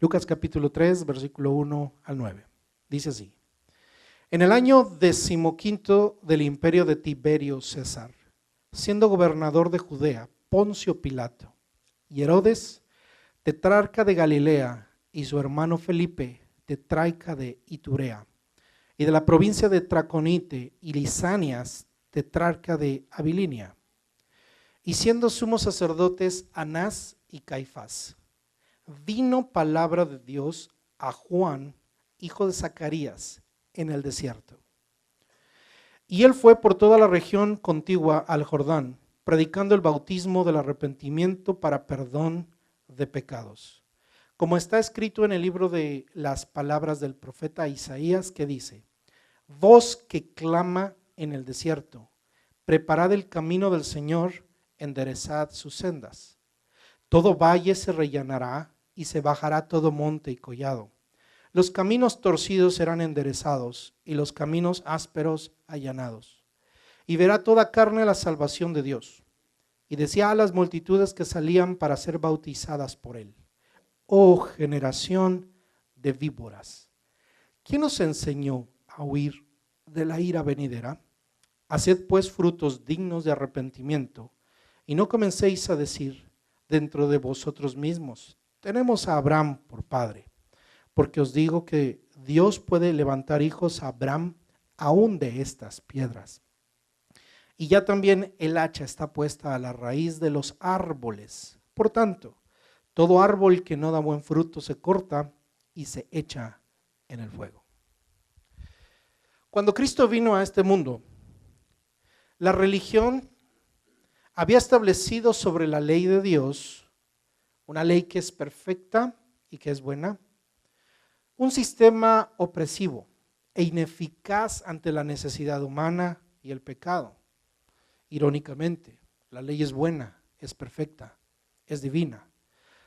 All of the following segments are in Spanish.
Lucas capítulo 3, versículo 1 al 9. Dice así: En el año 15 del imperio de Tiberio César, siendo gobernador de Judea, Poncio Pilato y Herodes, tetrarca de Galilea, y su hermano Felipe, tetrarca de Iturea, y de la provincia de Traconite y Lisanias, tetrarca de Abilinia, y siendo sumos sacerdotes Anás y Caifás, vino palabra de Dios a Juan, hijo de Zacarías, en el desierto. Y él fue por toda la región contigua al Jordán, predicando el bautismo del arrepentimiento para perdón de pecados, como está escrito en el libro de las palabras del profeta Isaías, que dice: Voz que clama en el desierto, preparad el camino del Señor, enderezad sus sendas. Todo valle se rellenará y se bajará todo monte y collado. Los caminos torcidos serán enderezados y los caminos ásperos allanados. Y verá toda carne la salvación de Dios. Y decía a las multitudes que salían para ser bautizadas por él: Oh generación de víboras, ¿quién os enseñó a huir de la ira venidera? Haced pues frutos dignos de arrepentimiento, y no comencéis a decir dentro de vosotros mismos: tenemos a Abraham por padre. Porque os digo que Dios puede levantar hijos a Abraham aún de estas piedras. Y ya también el hacha está puesta a la raíz de los árboles. Por tanto, todo árbol que no da buen fruto se corta y se echa en el fuego. Cuando Cristo vino a este mundo, la religión había establecido sobre la ley de Dios, una ley que es perfecta y que es buena, un sistema opresivo e ineficaz ante la necesidad humana y el pecado. Irónicamente, la ley es buena, es perfecta, es divina.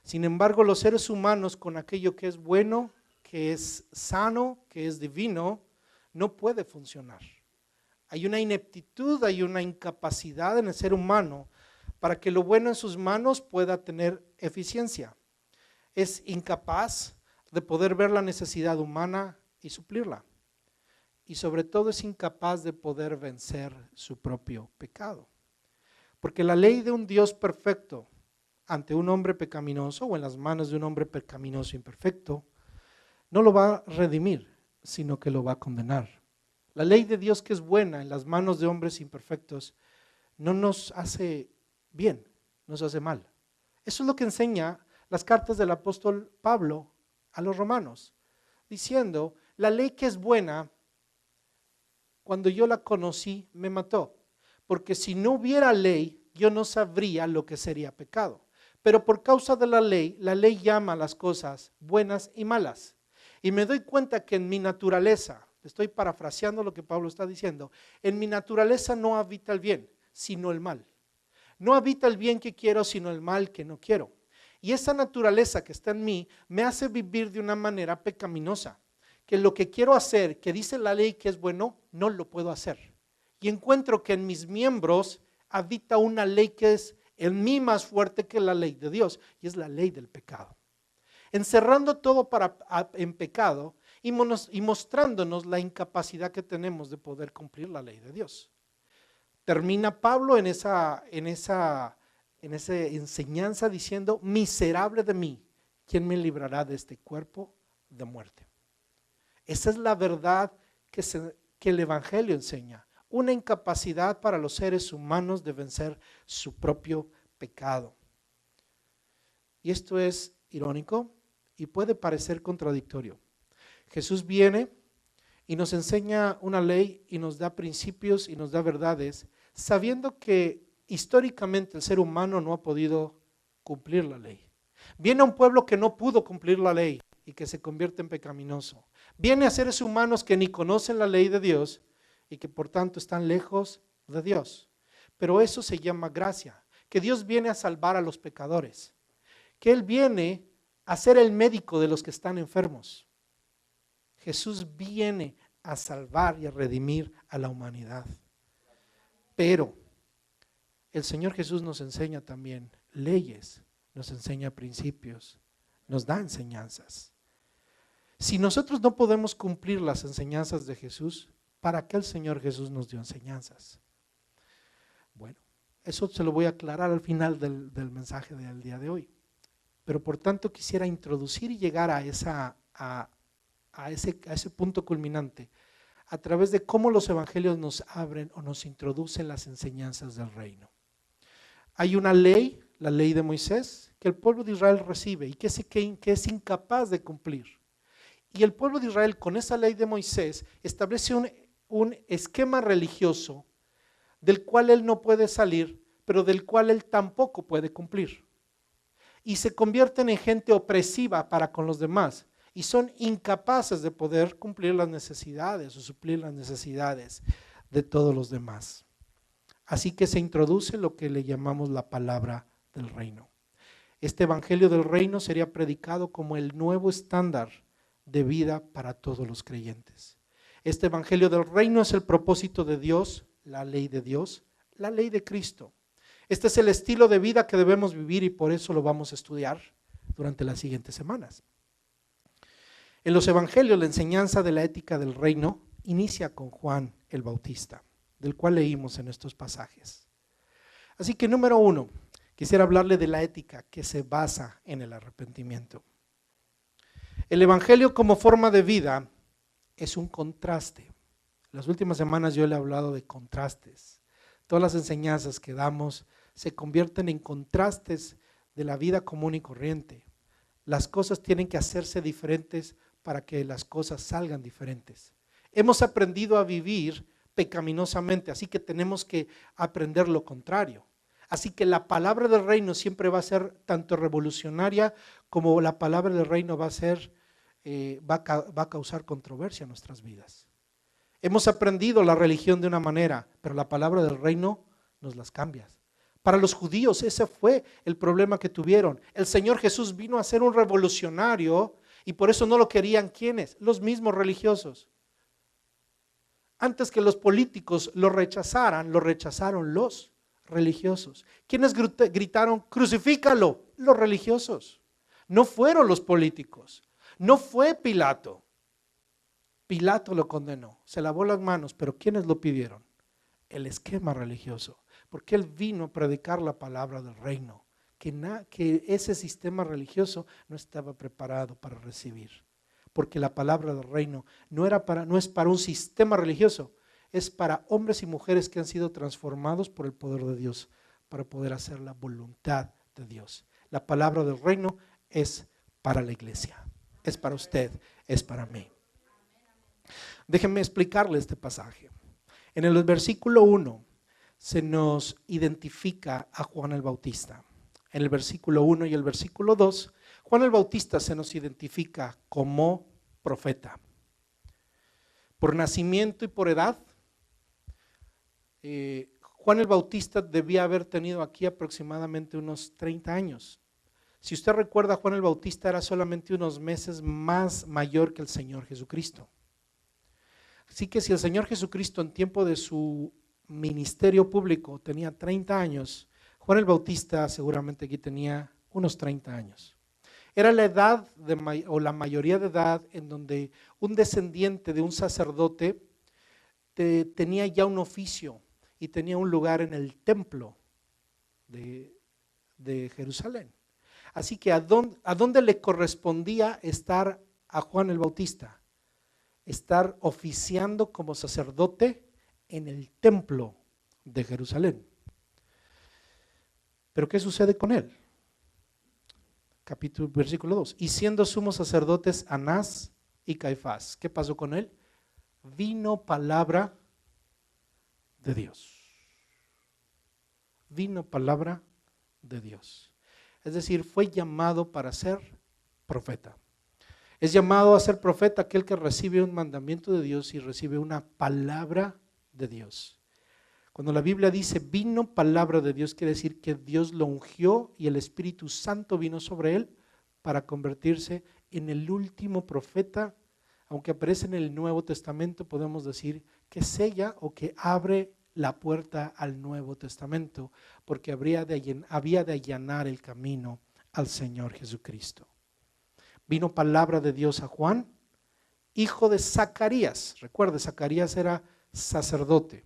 Sin embargo, los seres humanos, con aquello que es bueno, que es sano, que es divino, no puede funcionar. Hay una ineptitud, hay una incapacidad en el ser humano para que lo bueno en sus manos pueda tener eficiencia. Es incapaz de poder ver la necesidad humana y suplirla. Y sobre todo es incapaz de poder vencer su propio pecado. Porque la ley de un Dios perfecto ante un hombre pecaminoso o en las manos de un hombre pecaminoso imperfecto no lo va a redimir, sino que lo va a condenar. La ley de Dios, que es buena en las manos de hombres imperfectos, no nos hace bien, nos hace mal. Eso es lo que enseña las cartas del apóstol Pablo a los romanos, diciendo: la ley que es buena, cuando yo la conocí, me mató, porque si no hubiera ley, yo no sabría lo que sería pecado. Pero por causa de la ley llama a las cosas buenas y malas. Y me doy cuenta que en mi naturaleza, estoy parafraseando lo que Pablo está diciendo, en mi naturaleza no habita el bien, sino el mal. No habita el bien que quiero, sino el mal que no quiero. Y esa naturaleza que está en mí me hace vivir de una manera pecaminosa, que lo que quiero hacer, que dice la ley que es bueno, no lo puedo hacer. Y encuentro que en mis miembros habita una ley que es en mí más fuerte que la ley de Dios, y es la ley del pecado. Encerrando todo en pecado y mostrándonos la incapacidad que tenemos de poder cumplir la ley de Dios. Termina Pablo en esa enseñanza diciendo: miserable de mí, ¿quién me librará de este cuerpo de muerte? Esa es la verdad que el Evangelio enseña, una incapacidad para los seres humanos de vencer su propio pecado. Y esto es irónico y puede parecer contradictorio. Jesús viene y nos enseña una ley y nos da principios y nos da verdades, sabiendo que históricamente el ser humano no ha podido cumplir la ley. Viene a un pueblo que no pudo cumplir la ley y que se convierte en pecaminoso. Viene a seres humanos que ni conocen la ley de Dios y que por tanto están lejos de Dios. Pero eso se llama gracia, que Dios viene a salvar a los pecadores, que Él viene a ser el médico de los que están enfermos. Jesús viene a salvar y a redimir a la humanidad. Pero el Señor Jesús nos enseña también leyes, nos enseña principios, nos da enseñanzas. Si nosotros no podemos cumplir las enseñanzas de Jesús, ¿para qué el Señor Jesús nos dio enseñanzas? Bueno, eso se lo voy a aclarar al final del mensaje del día de hoy. Pero por tanto quisiera introducir y llegar a ese punto culminante a través de cómo los evangelios nos abren o nos introducen las enseñanzas del reino. Hay una ley, la ley de Moisés, que el pueblo de Israel recibe y que es incapaz de cumplir. Y el pueblo de Israel con esa ley de Moisés establece un esquema religioso del cual él no puede salir, pero del cual él tampoco puede cumplir. Y se convierten en gente opresiva para con los demás y son incapaces de poder cumplir las necesidades o suplir las necesidades de todos los demás. Así que se introduce lo que le llamamos la palabra del reino. Este evangelio del reino sería predicado como el nuevo estándar de vida para todos los creyentes. Este evangelio del reino es el propósito de Dios, la ley de Dios, la ley de Cristo. Este es el estilo de vida que debemos vivir y por eso lo vamos a estudiar durante las siguientes semanas. En los evangelios, la enseñanza de la ética del reino inicia con Juan el Bautista, del cual leímos en estos pasajes. Así que número 1, quisiera hablarle de la ética que se basa en el arrepentimiento. El evangelio como forma de vida es un contraste. Las últimas semanas yo le he hablado de contrastes. Todas las enseñanzas que damos se convierten en contrastes de la vida común y corriente. Las cosas tienen que hacerse diferentes para que las cosas salgan diferentes. Hemos aprendido a vivir pecaminosamente, así que tenemos que aprender lo contrario. Así que la palabra del reino siempre va a ser tanto revolucionaria como la palabra del reino va a causar controversia en nuestras vidas. Hemos aprendido la religión de una manera, pero la palabra del reino nos las cambia. Para los judíos ese fue el problema que tuvieron. El Señor Jesús vino a ser un revolucionario y por eso no lo querían ¿quiénes? Los mismos religiosos. Antes que los políticos lo rechazaron los religiosos. ¿Quiénes gritaron crucifícalo? Los religiosos. No fueron los políticos. No fue Pilato. Pilato lo condenó, se lavó las manos, pero ¿quiénes lo pidieron? El esquema religioso, porque él vino a predicar la palabra del reino, que ese sistema religioso no estaba preparado para recibir, porque la palabra del reino no es para un sistema religioso, es para hombres y mujeres que han sido transformados por el poder de Dios, para poder hacer la voluntad de Dios. La palabra del reino es para la iglesia, es para usted, es para mí. Déjenme explicarle este pasaje. En el versículo 1 se nos identifica a Juan el Bautista. En el versículo 1 y el versículo 2, Juan el Bautista se nos identifica como profeta. Por nacimiento y por edad, Juan el Bautista debía haber tenido aquí aproximadamente unos 30 años. Si usted recuerda, Juan el Bautista era solamente unos meses más mayor que el Señor Jesucristo. Así que si el Señor Jesucristo en tiempo de su ministerio público tenía 30 años, Juan el Bautista seguramente aquí tenía unos 30 años. Era la edad o la mayoría de edad en donde un descendiente de un sacerdote tenía ya un oficio y tenía un lugar en el templo de Jerusalén. Así que ¿a dónde le correspondía estar a Juan el Bautista? Estar oficiando como sacerdote en el templo de Jerusalén. Pero ¿qué sucede con él? Versículo 2. Y siendo sumos sacerdotes Anás y Caifás, ¿qué pasó con él? Vino palabra de Dios. Vino palabra de Dios. Es decir, fue llamado para ser profeta. Es llamado a ser profeta aquel que recibe un mandamiento de Dios y recibe una palabra de Dios. Cuando la Biblia dice vino palabra de Dios, quiere decir que Dios lo ungió y el Espíritu Santo vino sobre él para convertirse en el último profeta. Aunque aparece en el Nuevo Testamento, podemos decir que sella o que abre la puerta al Nuevo Testamento, porque había de allanar el camino al Señor Jesucristo. vino palabra de Dios a Juan, hijo de Zacarías. Recuerde, Zacarías era sacerdote.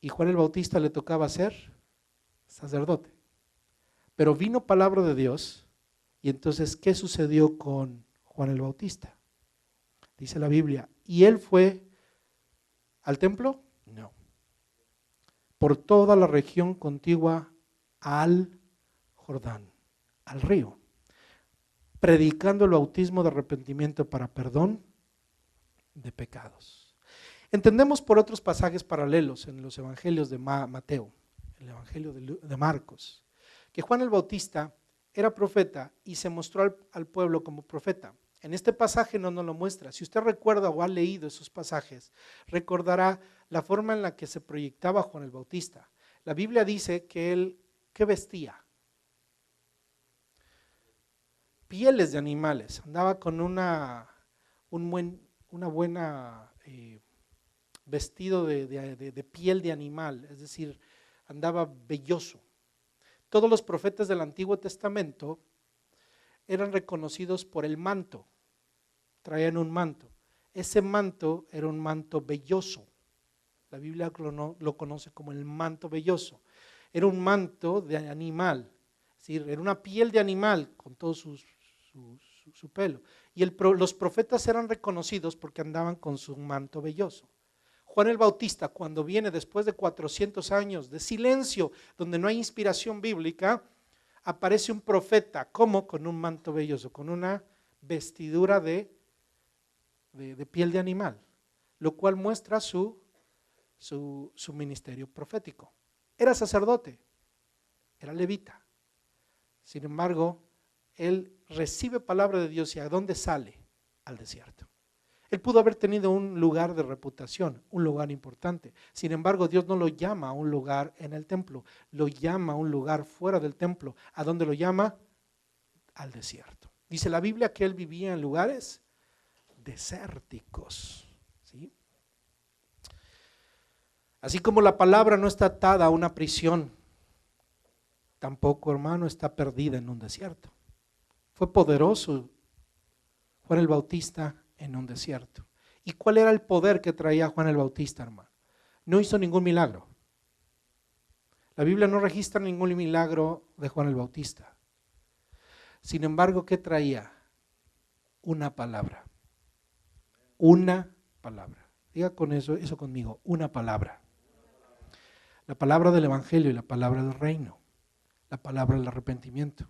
Y Juan el Bautista le tocaba ser sacerdote. Pero vino palabra de Dios, y entonces, ¿qué sucedió con Juan el Bautista? Dice la Biblia, ¿y él fue al templo? No. Por toda la región contigua al Jordán, al río, predicando el bautismo de arrepentimiento para perdón de pecados. Entendemos por otros pasajes paralelos en los evangelios de Mateo, el evangelio de Marcos, que Juan el Bautista era profeta y se mostró al pueblo como profeta. En este pasaje no nos lo muestra. Si usted recuerda o ha leído esos pasajes, recordará la forma en la que se proyectaba Juan el Bautista. La Biblia dice que él, ¿qué vestía? Pieles de animales. Andaba con una buena vestido de piel de animal, es decir, andaba velloso. Todos los profetas del Antiguo Testamento eran reconocidos por el manto, traían un manto. Ese manto era un manto velloso. La Biblia lo conoce como el manto velloso. Era un manto de animal, es decir, era una piel de animal con todo su pelo. Y los profetas eran reconocidos porque andaban con su manto velloso. Juan el Bautista, cuando viene después de 400 años de silencio, donde no hay inspiración bíblica, aparece un profeta, ¿cómo? Con un manto velloso, con una vestidura de piel de animal, lo cual muestra su ministerio profético. Era sacerdote, era levita. Sin embargo, él recibe palabra de Dios y ¿a dónde sale? Al desierto. Él pudo haber tenido un lugar de reputación, un lugar importante. Sin embargo, Dios no lo llama a un lugar en el templo, lo llama a un lugar fuera del templo. ¿A dónde lo llama? Al desierto. Dice la Biblia que él vivía en lugares desérticos. ¿Sí? Así como la palabra no está atada a una prisión, tampoco, hermano, está perdida en un desierto. Fue poderoso Juan el Bautista en un desierto. ¿Y cuál era el poder que traía Juan el Bautista, hermano? No hizo ningún milagro. La Biblia no registra ningún milagro de Juan el Bautista. Sin embargo, ¿qué traía? Una palabra. Una palabra. Diga con eso conmigo, una palabra. La palabra del Evangelio y la palabra del reino. La palabra del arrepentimiento.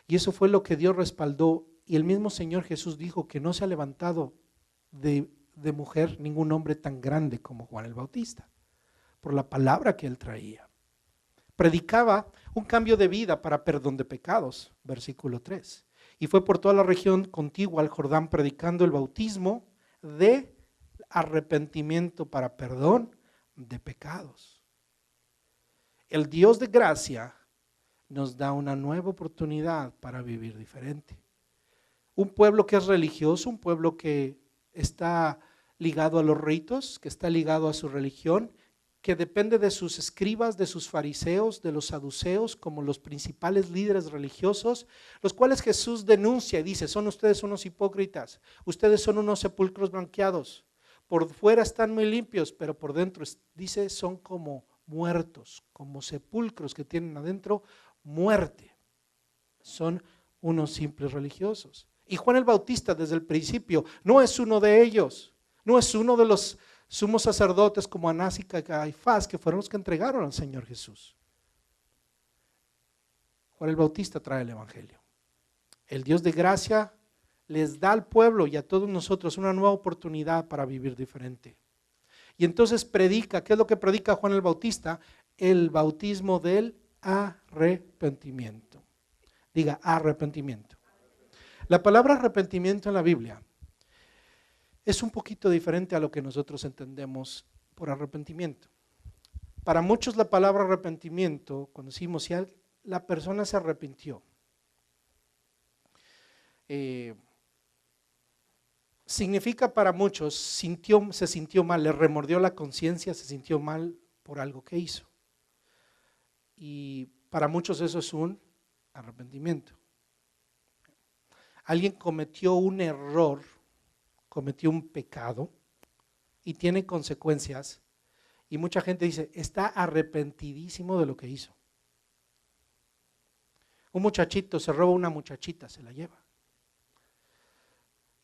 Y eso fue lo que Dios respaldó. Y el mismo Señor Jesús dijo que no se ha levantado de mujer ningún hombre tan grande como Juan el Bautista, por la palabra que él traía. Predicaba un cambio de vida para perdón de pecados, versículo 3. Y fue por toda la región contigua al Jordán predicando el bautismo de arrepentimiento para perdón de pecados. El Dios de gracia nos da una nueva oportunidad para vivir diferente. Un pueblo que es religioso, un pueblo que está ligado a los ritos, que está ligado a su religión, que depende de sus escribas, de sus fariseos, de los saduceos, como los principales líderes religiosos, los cuales Jesús denuncia y dice, son ustedes unos hipócritas, ustedes son unos sepulcros blanqueados, por fuera están muy limpios, pero por dentro, dice, son como muertos, como sepulcros que tienen adentro muerte, son unos simples religiosos. Y Juan el Bautista desde el principio no es uno de ellos, no es uno de los sumos sacerdotes como Anás y Caifás, que fueron los que entregaron al Señor Jesús. Juan el Bautista trae el Evangelio. El Dios de gracia les da al pueblo y a todos nosotros una nueva oportunidad para vivir diferente. Y entonces predica, ¿qué es lo que predica Juan el Bautista? El bautismo del arrepentimiento. Diga, arrepentimiento. La palabra arrepentimiento en la Biblia es un poquito diferente a lo que nosotros entendemos por arrepentimiento. Para muchos la palabra arrepentimiento, cuando decimos si la persona se arrepintió, significa para muchos, se sintió mal, le remordió la conciencia, se sintió mal por algo que hizo. Y para muchos eso es un arrepentimiento. Alguien cometió un error, cometió un pecado y tiene consecuencias. Y mucha gente dice, está arrepentidísimo de lo que hizo. Un muchachito se roba una muchachita, se la lleva.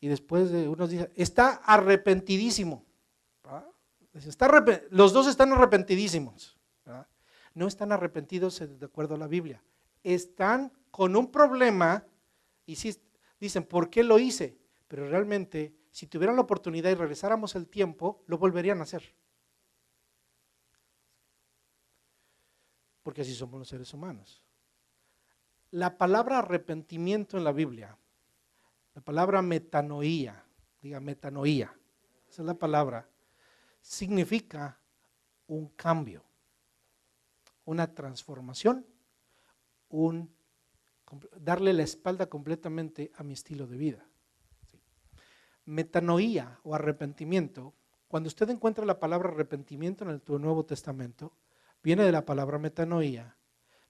Y después de unos días, está arrepentidísimo. Los dos están arrepentidísimos. ¿Verdad? No están arrepentidos de acuerdo a la Biblia. Están con un problema y sí, dicen, ¿por qué lo hice? Pero realmente, si tuvieran la oportunidad y regresáramos el tiempo, lo volverían a hacer. Porque así somos los seres humanos. La palabra arrepentimiento en la Biblia, la palabra metanoía, diga metanoía, esa es la palabra, significa un cambio, una transformación, darle la espalda completamente a mi estilo de vida. ¿Sí? Metanoía o arrepentimiento, cuando usted encuentra la palabra arrepentimiento en el Nuevo Testamento, viene de la palabra metanoía.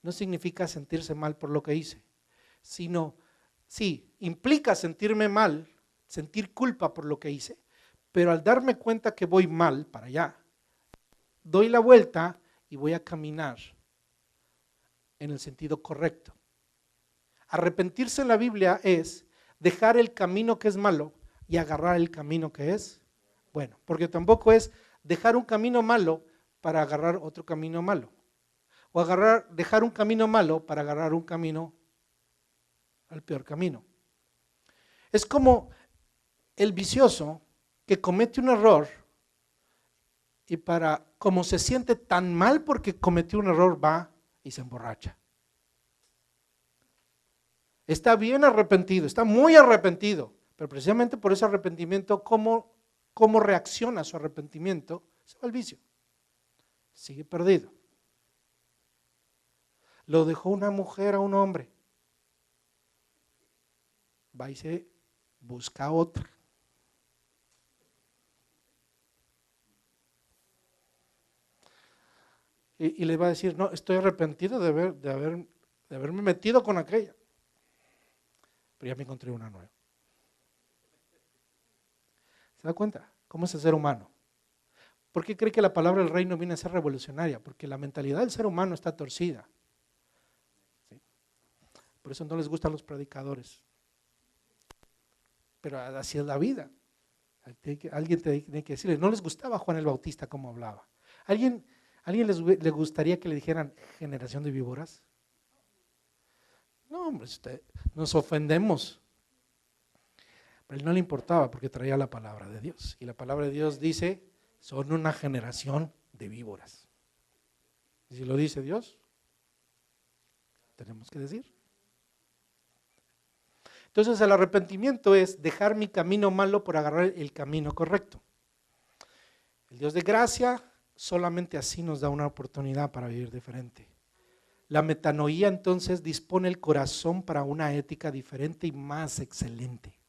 No significa sentirse mal por lo que hice, sino, sí, implica sentirme mal, sentir culpa por lo que hice, pero al darme cuenta que voy mal para allá, doy la vuelta y voy a caminar en el sentido correcto. Arrepentirse en la Biblia es dejar el camino que es malo y agarrar el camino que es bueno, porque tampoco es dejar un camino malo para agarrar otro camino malo, o dejar un camino malo para agarrar un camino al peor camino. Es como el vicioso que comete un error y como se siente tan mal porque cometió un error, va y se emborracha. Está bien arrepentido, está muy arrepentido, pero precisamente por ese arrepentimiento, ¿cómo reacciona a su arrepentimiento? Se va al vicio, sigue perdido. Lo dejó una mujer a un hombre, va y se busca otra. Y le va a decir, no, estoy arrepentido de haberme metido con aquella, pero ya me encontré una nueva. ¿Se da cuenta? ¿Cómo es el ser humano? ¿Por qué cree que la palabra del reino viene a ser revolucionaria? Porque la mentalidad del ser humano está torcida. ¿Sí? Por eso no les gustan los predicadores. Pero así es la vida. Alguien tiene que decirle, no les gustaba Juan el Bautista cómo hablaba. ¿Alguien le gustaría que le dijeran generación de víboras? No, hombre, nos ofendemos. Pero a él no le importaba porque traía la palabra de Dios. Y la palabra de Dios dice, son una generación de víboras. Y si lo dice Dios, tenemos que decir. Entonces el arrepentimiento es dejar mi camino malo por agarrar el camino correcto. El Dios de gracia solamente así nos da una oportunidad para vivir diferente. La metanoía entonces dispone el corazón para una ética diferente y más excelente.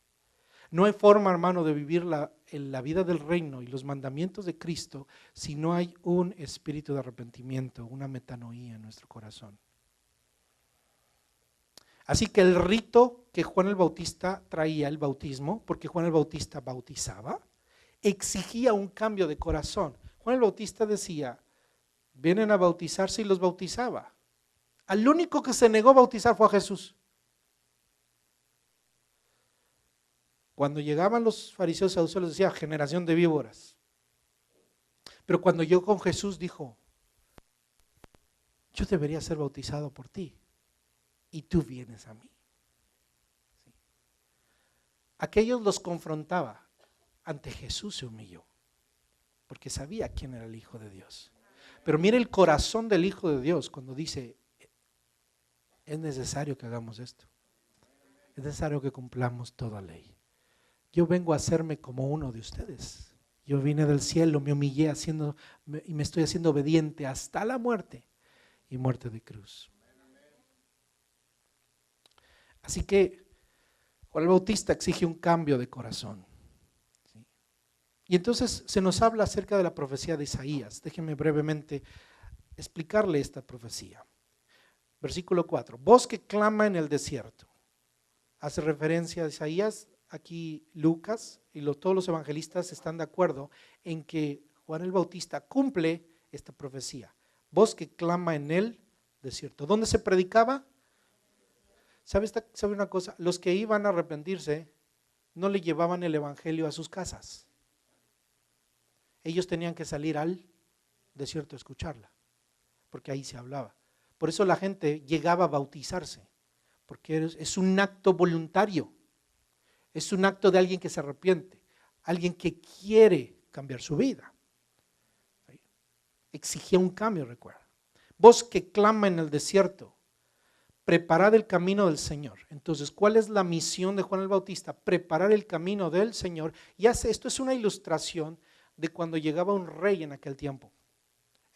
No hay forma, hermano, de vivir la vida del reino y los mandamientos de Cristo si no hay un espíritu de arrepentimiento, una metanoía en nuestro corazón. Así que el rito que Juan el Bautista traía, el bautismo, porque Juan el Bautista bautizaba, exigía un cambio de corazón. Juan el Bautista decía, vienen a bautizarse y los bautizaba. Al único que se negó a bautizar fue a Jesús. Cuando llegaban los fariseos y saduceos les decía, generación de víboras. Pero cuando llegó con Jesús dijo, yo debería ser bautizado por ti y tú vienes a mí. ¿Sí? Aquellos los confrontaba, ante Jesús se humilló, porque sabía quién era el Hijo de Dios. Pero mire el corazón del Hijo de Dios cuando dice, es necesario que hagamos esto, es necesario que cumplamos toda ley. Yo vengo a hacerme como uno de ustedes. Yo vine del cielo, me humillé y me estoy haciendo obediente hasta la muerte y muerte de cruz. Así que Juan el Bautista exige un cambio de corazón. ¿Sí? Y entonces se nos habla acerca de la profecía de Isaías. Déjenme brevemente explicarle esta profecía. Versículo 4. Voz que clama en el desierto. Hace referencia a Isaías. Aquí Lucas y todos los evangelistas están de acuerdo en que Juan el Bautista cumple esta profecía. Voz que clama en el desierto. ¿Dónde se predicaba? ¿Sabe una cosa? Los que iban a arrepentirse no le llevaban el evangelio a sus casas. Ellos tenían que salir al desierto a escucharla, porque ahí se hablaba. Por eso la gente llegaba a bautizarse, porque es un acto voluntario. Es un acto de alguien que se arrepiente, alguien que quiere cambiar su vida. Exigía un cambio, recuerda. Voz que clama en el desierto, preparad el camino del Señor. Entonces, ¿cuál es la misión de Juan el Bautista? Preparar el camino del Señor. Y esto es una ilustración de cuando llegaba un rey en aquel tiempo.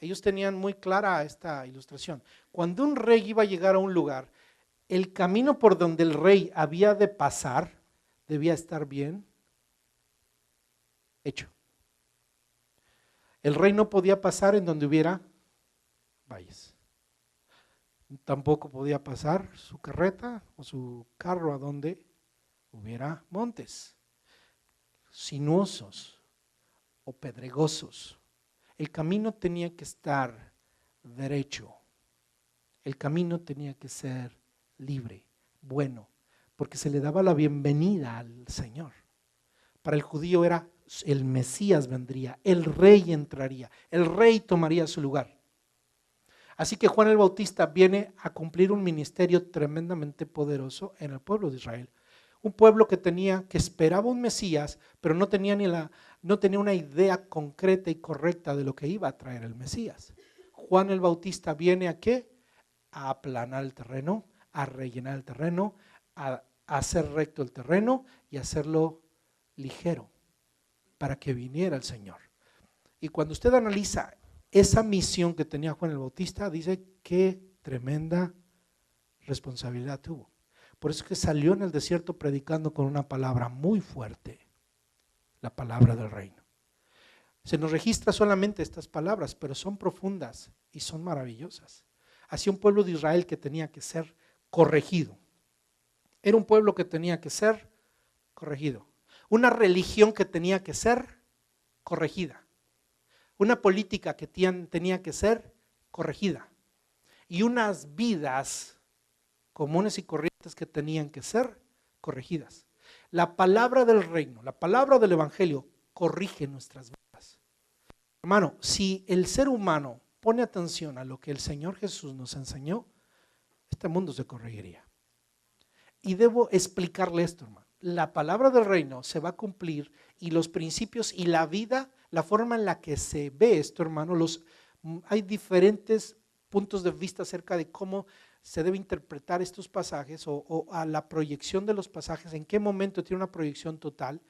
Ellos tenían muy clara esta ilustración. Cuando un rey iba a llegar a un lugar, el camino por donde el rey había de pasar debía estar bien hecho. El rey no podía pasar en donde hubiera valles. Tampoco podía pasar su carreta o su carro a donde hubiera montes sinuosos o pedregosos. El camino tenía que estar derecho. El camino tenía que ser libre, bueno, porque se le daba la bienvenida al Señor. Para el judío era el Mesías vendría, el rey entraría, el rey tomaría su lugar. Así que Juan el Bautista viene a cumplir un ministerio tremendamente poderoso en el pueblo de Israel. Un pueblo que esperaba un Mesías, pero no tenía una idea concreta y correcta de lo que iba a traer el Mesías. Juan el Bautista viene ¿a qué? A aplanar el terreno, a rellenar el terreno, a hacer recto el terreno y hacerlo ligero para que viniera el Señor. Y cuando usted analiza esa misión que tenía Juan el Bautista, dice qué tremenda responsabilidad tuvo. Por eso es que salió en el desierto predicando con una palabra muy fuerte, la palabra del reino. Se nos registra solamente estas palabras, pero son profundas y son maravillosas. Hacía un pueblo de Israel que tenía que ser corregido. Era un pueblo que tenía que ser corregido. Una religión que tenía que ser corregida. Una política que tenía que ser corregida. Y unas vidas comunes y corrientes que tenían que ser corregidas. La palabra del reino, la palabra del evangelio corrige nuestras vidas. Hermano, si el ser humano pone atención a lo que el Señor Jesús nos enseñó, este mundo se corregiría. Y debo explicarle esto, hermano. La palabra del reino se va a cumplir y los principios y la vida, la forma en la que se ve esto, hermano, hay diferentes puntos de vista acerca de cómo se debe interpretar estos pasajes o a la proyección de los pasajes, en qué momento tiene una proyección total.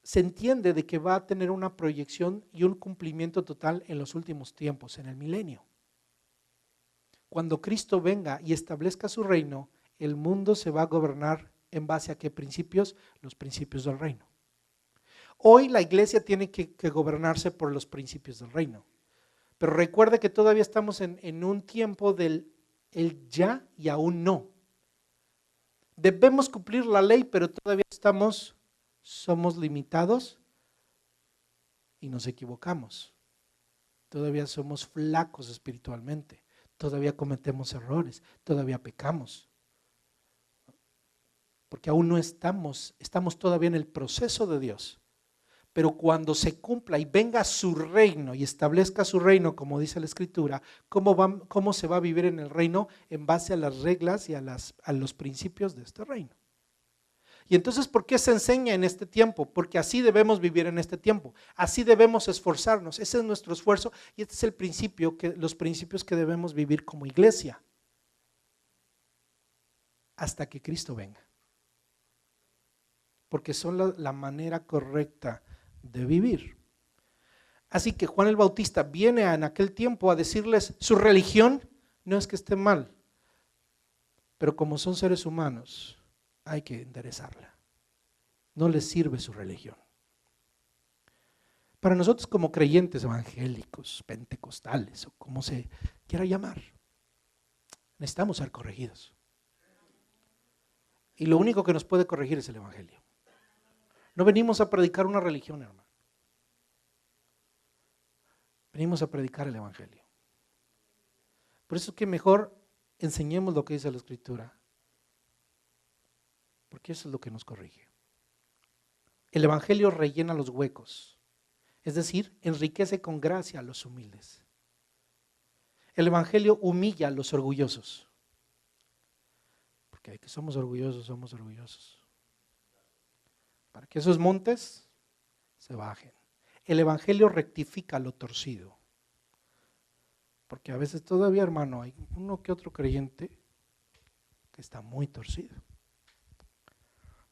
Se entiende de que va a tener una proyección y un cumplimiento total en los últimos tiempos, en el milenio. Cuando Cristo venga y establezca su reino, el mundo se va a gobernar en base a qué principios? Los principios del reino. Hoy la iglesia tiene que gobernarse por los principios del reino. Pero recuerde que todavía estamos en un tiempo del el ya y aún no. Debemos cumplir la ley, pero todavía somos limitados y nos equivocamos. Todavía somos flacos espiritualmente. Todavía cometemos errores. Todavía pecamos. Porque aún no estamos todavía en el proceso de Dios. Pero cuando se cumpla y venga su reino y establezca su reino, como dice la Escritura, ¿cómo se va a vivir en el reino? En base a las reglas y a los principios de este reino. Y entonces, ¿por qué se enseña en este tiempo? Porque así debemos vivir en este tiempo. Así debemos esforzarnos. Ese es nuestro esfuerzo y este es el principio, los principios que debemos vivir como iglesia. Hasta que Cristo venga. Porque son la manera correcta de vivir. Así que Juan el Bautista viene en aquel tiempo a decirles, su religión no es que esté mal, pero como son seres humanos, hay que enderezarla. No les sirve su religión. Para nosotros como creyentes evangélicos, pentecostales o como se quiera llamar, necesitamos ser corregidos. Y lo único que nos puede corregir es el Evangelio. No venimos a predicar una religión, hermano. Venimos a predicar el Evangelio. Por eso es que mejor enseñemos lo que dice la Escritura, porque eso es lo que nos corrige. El Evangelio rellena los huecos, es decir, enriquece con gracia a los humildes. El Evangelio humilla a los orgullosos, porque de que somos orgullosos, somos orgullosos. Para que esos montes se bajen. El Evangelio rectifica lo torcido. Porque a veces todavía, hermano, hay uno que otro creyente que está muy torcido.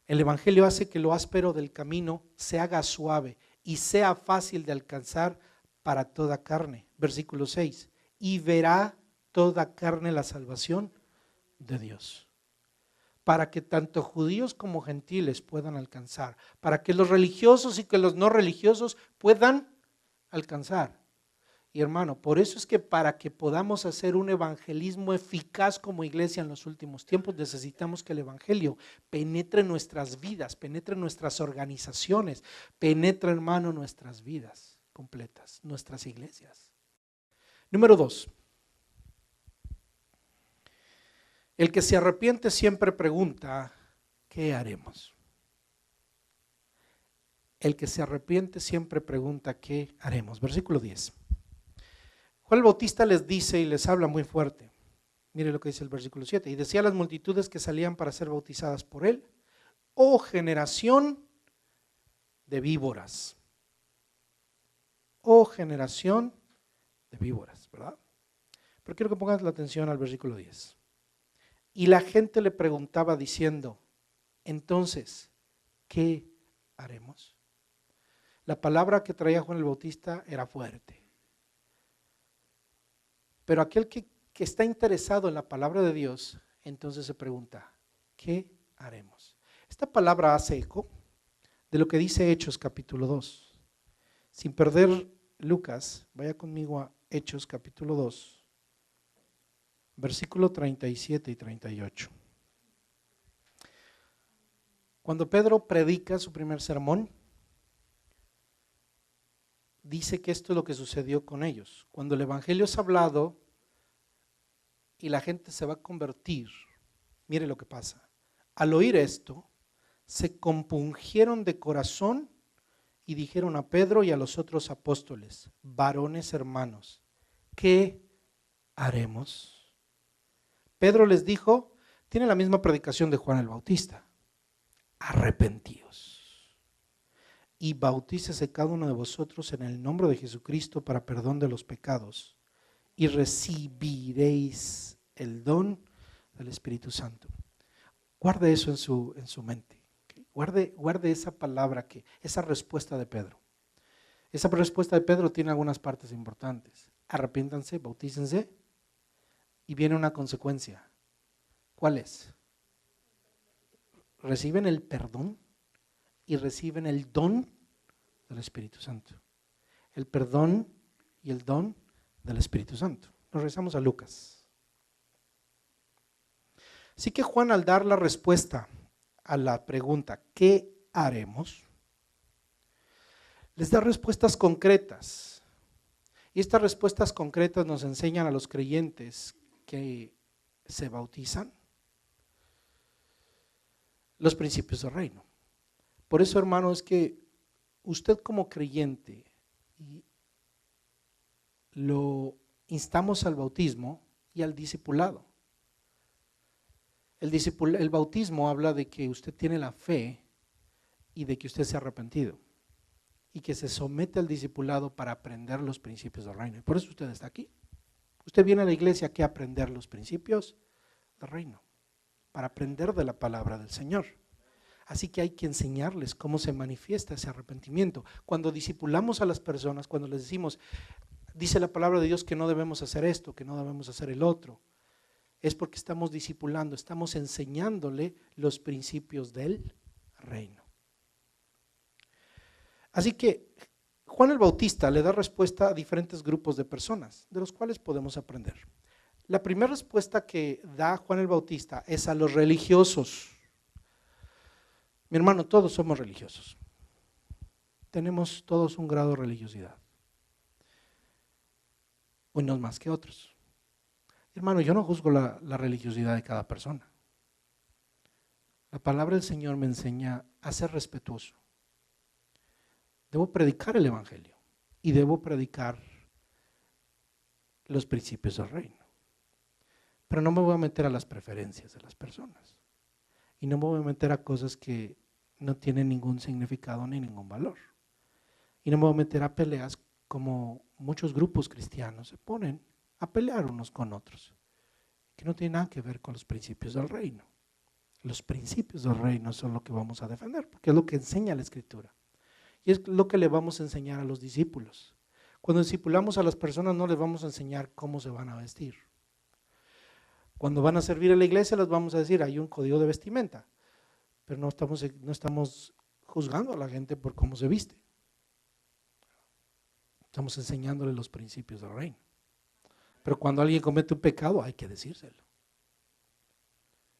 El Evangelio hace que lo áspero del camino se haga suave y sea fácil de alcanzar para toda carne. Versículo 6. Y verá toda carne la salvación de Dios. Para que tanto judíos como gentiles puedan alcanzar. Para que los religiosos y que los no religiosos puedan alcanzar. Y hermano, por eso es que para que podamos hacer un evangelismo eficaz como iglesia en los últimos tiempos, necesitamos que el evangelio penetre nuestras vidas, penetre nuestras organizaciones, penetre, hermano, nuestras vidas completas, nuestras iglesias. Número 2. El que se arrepiente siempre pregunta, ¿qué haremos? El que se arrepiente siempre pregunta, ¿qué haremos? Versículo 10. Juan el Bautista les dice y les habla muy fuerte. Mire lo que dice el versículo 7. Y decía a las multitudes que salían para ser bautizadas por él: oh generación de víboras. Oh generación de víboras, ¿verdad? Pero quiero que pongas la atención al versículo 10. Y la gente le preguntaba diciendo, entonces, ¿qué haremos? La palabra que traía Juan el Bautista era fuerte. Pero aquel que está interesado en la palabra de Dios, entonces se pregunta, ¿qué haremos? Esta palabra hace eco de lo que dice Hechos capítulo 2. Sin perder Lucas, vaya conmigo a Hechos capítulo 2, versículo 37 y 38. Cuando Pedro predica su primer sermón, dice que esto es lo que sucedió con ellos. Cuando el evangelio es hablado y la gente se va a convertir, mire lo que pasa. Al oír esto, se compungieron de corazón y dijeron a Pedro y a los otros apóstoles, varones hermanos, ¿qué haremos? Pedro les dijo, tiene la misma predicación de Juan el Bautista, arrepentíos y bautícese cada uno de vosotros en el nombre de Jesucristo para perdón de los pecados y recibiréis el don del Espíritu Santo. Guarde eso en su mente. ¿Okay? Guarde esa palabra, esa respuesta de Pedro. Esa respuesta de Pedro tiene algunas partes importantes. Arrepiéntanse, bautícense y viene una consecuencia. ¿Cuál es? Reciben el perdón y reciben el don del Espíritu Santo. El perdón y el don del Espíritu Santo. Nos regresamos a Lucas. Así que Juan, al dar la respuesta a la pregunta ¿qué haremos?, les da respuestas concretas. Y estas respuestas concretas nos enseñan a los creyentes que se bautizan los principios del reino. Por eso, hermano, es que usted como creyente lo instamos al bautismo y al discipulado. El bautismo habla de que usted tiene la fe y de que usted se ha arrepentido y que se somete al discipulado para aprender los principios del reino. Y por eso usted está aquí. Usted viene a la iglesia aquí a aprender los principios del reino, para aprender de la palabra del Señor. Así que hay que enseñarles cómo se manifiesta ese arrepentimiento. Cuando discipulamos a las personas, cuando les decimos, dice la palabra de Dios que no debemos hacer esto, que no debemos hacer el otro, es porque estamos discipulando, estamos enseñándole los principios del reino. Así que Juan el Bautista le da respuesta a diferentes grupos de personas, de los cuales podemos aprender. La primera respuesta que da Juan el Bautista es a los religiosos. Mi hermano, todos somos religiosos. Tenemos todos un grado de religiosidad. Unos más que otros. Hermano, yo no juzgo la religiosidad de cada persona. La palabra del Señor me enseña a ser respetuoso. Debo predicar el Evangelio y debo predicar los principios del reino. Pero no me voy a meter a las preferencias de las personas. Y no me voy a meter a cosas que no tienen ningún significado ni ningún valor. Y no me voy a meter a peleas como muchos grupos cristianos se ponen a pelear unos con otros, que no tienen nada que ver con los principios del reino. Los principios del reino son lo que vamos a defender, porque es lo que enseña la Escritura. Y es lo que le vamos a enseñar a los discípulos. Cuando discipulamos a las personas no les vamos a enseñar cómo se van a vestir. Cuando van a servir a la iglesia les vamos a decir, hay un código de vestimenta, pero no estamos juzgando a la gente por cómo se viste. Estamos enseñándole los principios del reino. Pero cuando alguien comete un pecado hay que decírselo.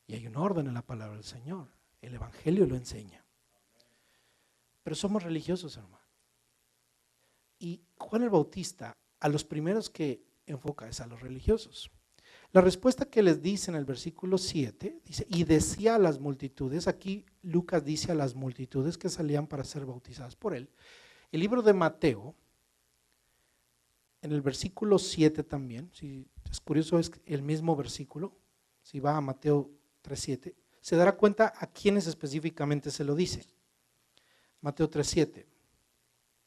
Y hay un orden en la palabra del Señor. El Evangelio lo enseña. Pero somos religiosos, hermano. Y Juan el Bautista a los primeros que enfoca es a los religiosos. La respuesta que les dice en el versículo 7, dice, y decía a las multitudes, aquí Lucas dice a las multitudes que salían para ser bautizadas por él. El libro de Mateo, en el versículo 7 también, si es curioso, es el mismo versículo, si va a Mateo 3:7, se dará cuenta a quiénes específicamente se lo dice. Mateo 3:7.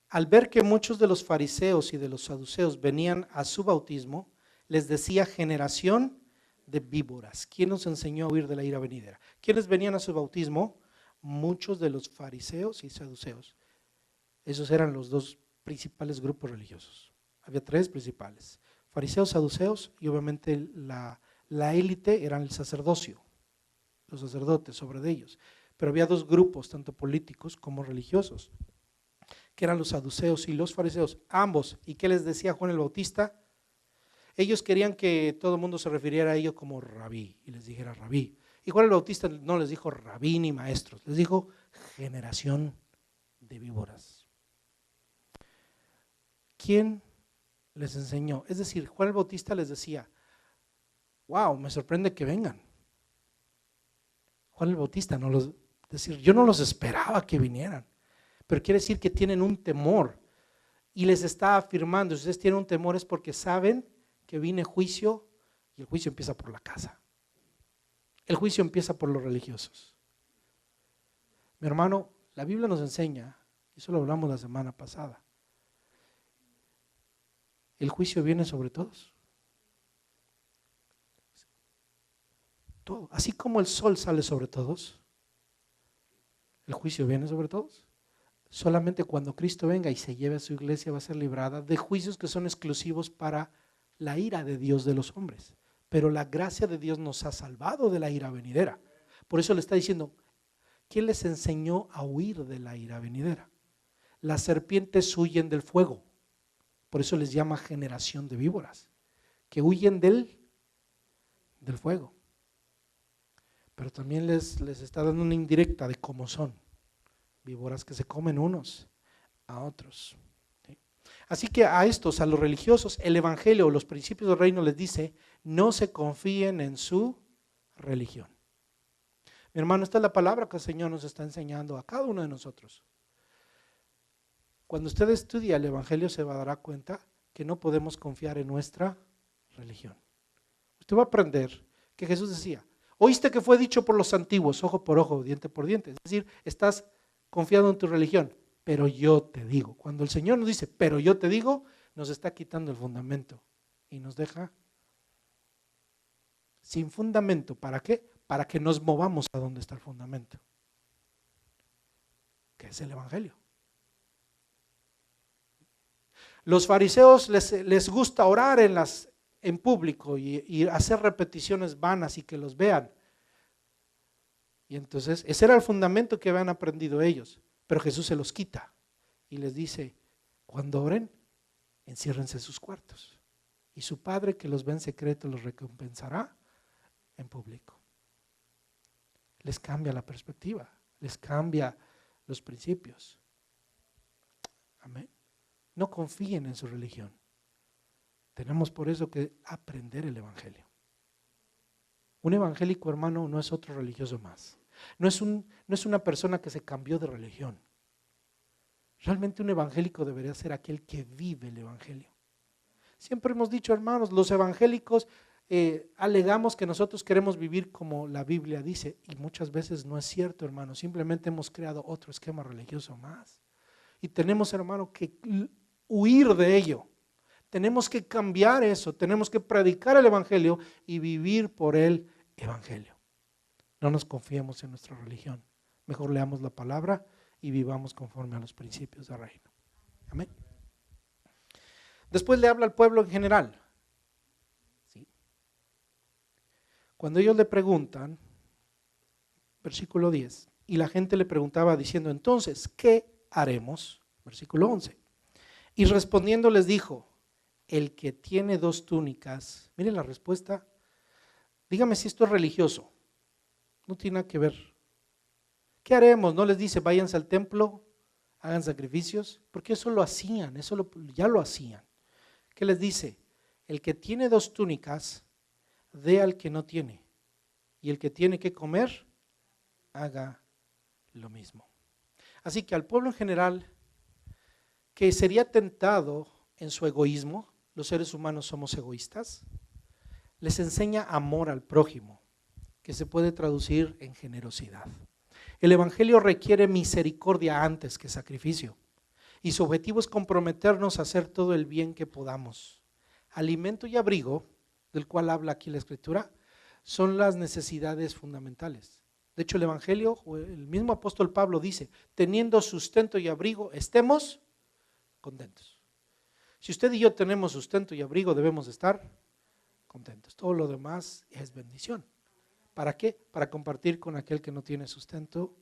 Al ver que muchos de los fariseos y de los saduceos venían a su bautismo, les decía: generación de víboras. ¿Quién nos enseñó a huir de la ira venidera? ¿Quiénes venían a su bautismo? Muchos de los fariseos y saduceos. Esos eran los dos principales grupos religiosos. Había tres principales: fariseos, saduceos, y obviamente la élite eran el sacerdocio, los sacerdotes sobre de ellos. Pero había dos grupos, tanto políticos como religiosos, que eran los saduceos y los fariseos, ambos. ¿Y qué les decía Juan el Bautista? Ellos querían que todo el mundo se refiriera a ellos como rabí y les dijera rabí. Y Juan el Bautista no les dijo rabí ni maestros, les dijo generación de víboras. ¿Quién les enseñó? Es decir, Juan el Bautista les decía: wow, me sorprende que vengan. Juan el Bautista yo no los esperaba que vinieran, pero quiere decir que tienen un temor y les está afirmando: si ustedes tienen un temor es porque saben que viene juicio, y el juicio empieza por la casa. El juicio empieza por los religiosos. Mi hermano, la Biblia nos enseña, y eso lo hablamos la semana pasada, el juicio viene sobre todos. Todo. Así como el sol sale sobre todos, el juicio viene sobre todos. Solamente cuando Cristo venga y se lleve a su iglesia va a ser librada de juicios que son exclusivos para la ira de Dios de los hombres. Pero la gracia de Dios nos ha salvado de la ira venidera. Por eso le está diciendo: ¿quién les enseñó a huir de la ira venidera? Las serpientes huyen del fuego. Por eso les llama generación de víboras, que huyen del fuego. Pero también les está dando una indirecta de cómo son. Víboras que se comen unos a otros. ¿Sí? Así que a estos, a los religiosos, el Evangelio, los principios del reino les dice: no se confíen en su religión. Mi hermano, esta es la palabra que el Señor nos está enseñando a cada uno de nosotros. Cuando usted estudia el Evangelio se va a dar cuenta que no podemos confiar en nuestra religión. Usted va a aprender que Jesús decía: oíste que fue dicho por los antiguos, ojo por ojo, diente por diente. Es decir, estás confiando en tu religión, pero yo te digo. Cuando el Señor nos dice pero yo te digo, nos está quitando el fundamento y nos deja sin fundamento. ¿Para qué? Para que nos movamos a donde está el fundamento, que es el Evangelio. Los fariseos les gusta orar en público y hacer repeticiones vanas y que los vean. Y entonces ese era el fundamento que habían aprendido ellos, pero Jesús se los quita y les dice: cuando oren, enciérrense en sus cuartos y su Padre que los ve en secreto los recompensará en público. Les cambia la perspectiva, les cambia los principios. Amén. No confíen en su religión. Tenemos por eso que aprender el evangelio. Un evangélico, hermano, no es otro religioso más. No es una persona que se cambió de religión. Realmente un evangélico debería ser aquel que vive el evangelio. Siempre hemos dicho, hermanos, los evangélicos alegamos que nosotros queremos vivir como la Biblia dice, y muchas veces no es cierto, hermano. Simplemente hemos creado otro esquema religioso más. Y tenemos, hermano, que huir de ello. Tenemos que cambiar eso, tenemos que predicar el evangelio y vivir por el evangelio. No nos confiemos en nuestra religión. Mejor leamos la palabra y vivamos conforme a los principios del reino. Amén. Después le habla al pueblo en general. ¿Sí? Cuando ellos le preguntan, versículo 10, y la gente le preguntaba diciendo, entonces, ¿qué haremos? Versículo 11. Y respondiendo les dijo, el que tiene 2 túnicas, miren la respuesta, dígame si esto es religioso, no tiene nada que ver. ¿Qué haremos? No les dice, váyanse al templo, hagan sacrificios, porque eso lo hacían, ya lo hacían. ¿Qué les dice? El que tiene 2 túnicas, dé al que no tiene, y el que tiene que comer, haga lo mismo. Así que al pueblo en general, que sería tentado en su egoísmo, los seres humanos somos egoístas, les enseña amor al prójimo, que se puede traducir en generosidad. El evangelio requiere misericordia antes que sacrificio, y su objetivo es comprometernos a hacer todo el bien que podamos. Alimento y abrigo, del cual habla aquí la Escritura, son las necesidades fundamentales. De hecho, el evangelio, el mismo apóstol Pablo dice, teniendo sustento y abrigo, estemos contentos. Si usted y yo tenemos sustento y abrigo, debemos estar contentos. Todo lo demás es bendición. ¿Para qué? Para compartir con aquel que no tiene sustento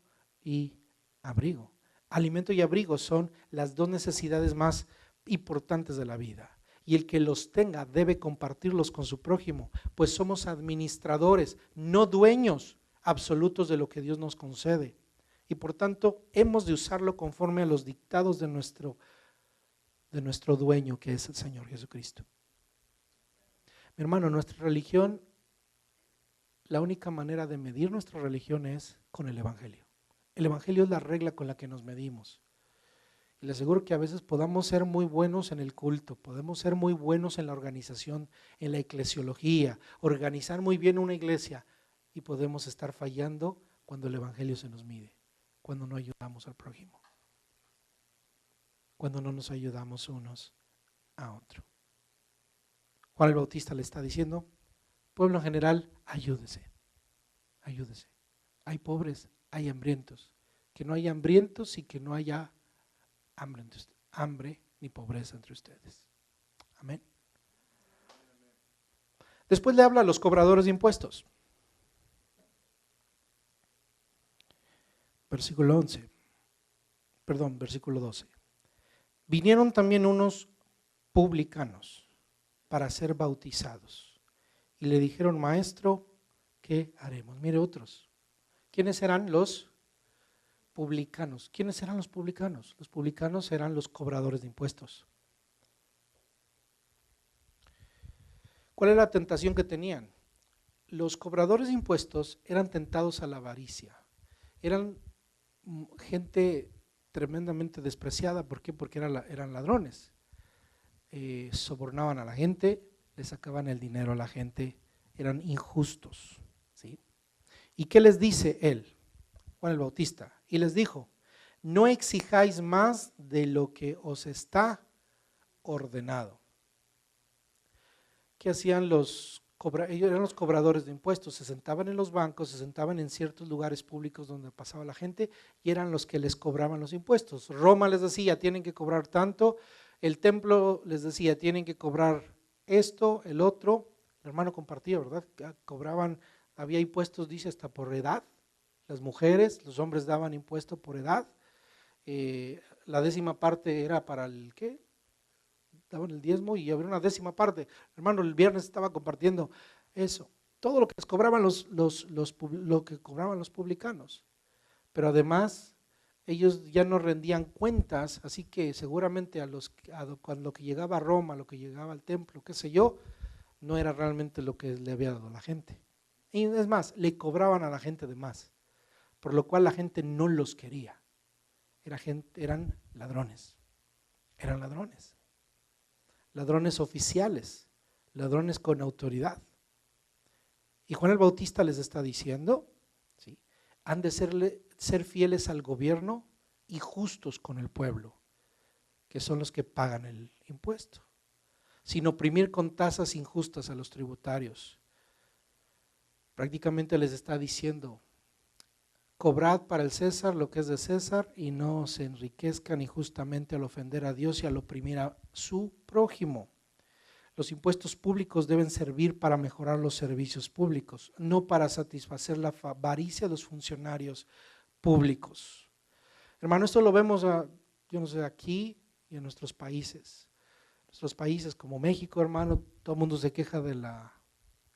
y abrigo. Alimento y abrigo son las 2 necesidades más importantes de la vida. Y el que los tenga debe compartirlos con su prójimo, pues somos administradores, no dueños absolutos de lo que Dios nos concede. Y por tanto, hemos de usarlo conforme a los dictados de nuestro dueño, que es el Señor Jesucristo. Mi hermano, nuestra religión, la única manera de medir nuestra religión es con el evangelio. El evangelio es la regla con la que nos medimos. Y le aseguro que a veces podamos ser muy buenos en el culto, podemos ser muy buenos en la organización, en la eclesiología, organizar muy bien una iglesia, y podemos estar fallando cuando el evangelio se nos mide, cuando no ayudamos al prójimo, cuando no nos ayudamos unos a otros. Juan el Bautista le está diciendo, pueblo en general, ayúdese. Hay pobres, hay hambrientos. Que no haya hambrientos y que no haya hambre ni pobreza entre ustedes. Amén. Después le habla a los cobradores de impuestos. Versículo 12. Vinieron también unos publicanos para ser bautizados y le dijeron, maestro, ¿qué haremos? Mire otros. ¿Quiénes eran los publicanos? ¿Quiénes eran los publicanos? Los publicanos eran los cobradores de impuestos. ¿Cuál era la tentación que tenían? Los cobradores de impuestos eran tentados a la avaricia. Eran gente tremendamente despreciada. ¿Por qué? Porque eran ladrones. Sobornaban a la gente, le sacaban el dinero a la gente, eran injustos. ¿Sí? ¿Y qué les dice él, Juan el Bautista? Y les dijo, no exijáis más de lo que os está ordenado. ¿Qué hacían ellos eran los cobradores de impuestos, se sentaban en los bancos, se sentaban en ciertos lugares públicos donde pasaba la gente y eran los que les cobraban los impuestos. Roma les decía, tienen que cobrar tanto, el templo les decía, tienen que cobrar esto, el otro. El hermano compartía, ¿verdad? Cobraban, había impuestos, dice, hasta por edad. Las mujeres, los hombres daban impuesto por edad. La 10ª parte era para el ¿qué? daban el diezmo y había una décima parte. Hermano, el viernes estaba compartiendo eso. Todo lo que les cobraban lo que cobraban los publicanos. Pero además, ellos ya no rendían cuentas, así que seguramente cuando que llegaba a Roma, lo que llegaba al templo, qué sé yo, no era realmente lo que le había dado a la gente. Y es más, le cobraban a la gente de más, por lo cual la gente no los quería. Eran ladrones, eran ladrones, ladrones oficiales, ladrones con autoridad. Y Juan el Bautista les está diciendo, ¿sí?, han de ser fieles al gobierno y justos con el pueblo, que son los que pagan el impuesto, sin oprimir con tasas injustas a los tributarios. Prácticamente les está diciendo, cobrad para el César lo que es de César y no se enriquezcan injustamente al ofender a Dios y al oprimir a su prójimo. Los impuestos públicos deben servir para mejorar los servicios públicos, no para satisfacer la avaricia de los funcionarios públicos. Hermano, esto lo vemos, yo no sé, aquí y en nuestros países. Nuestros países como México, hermano, todo el mundo se queja de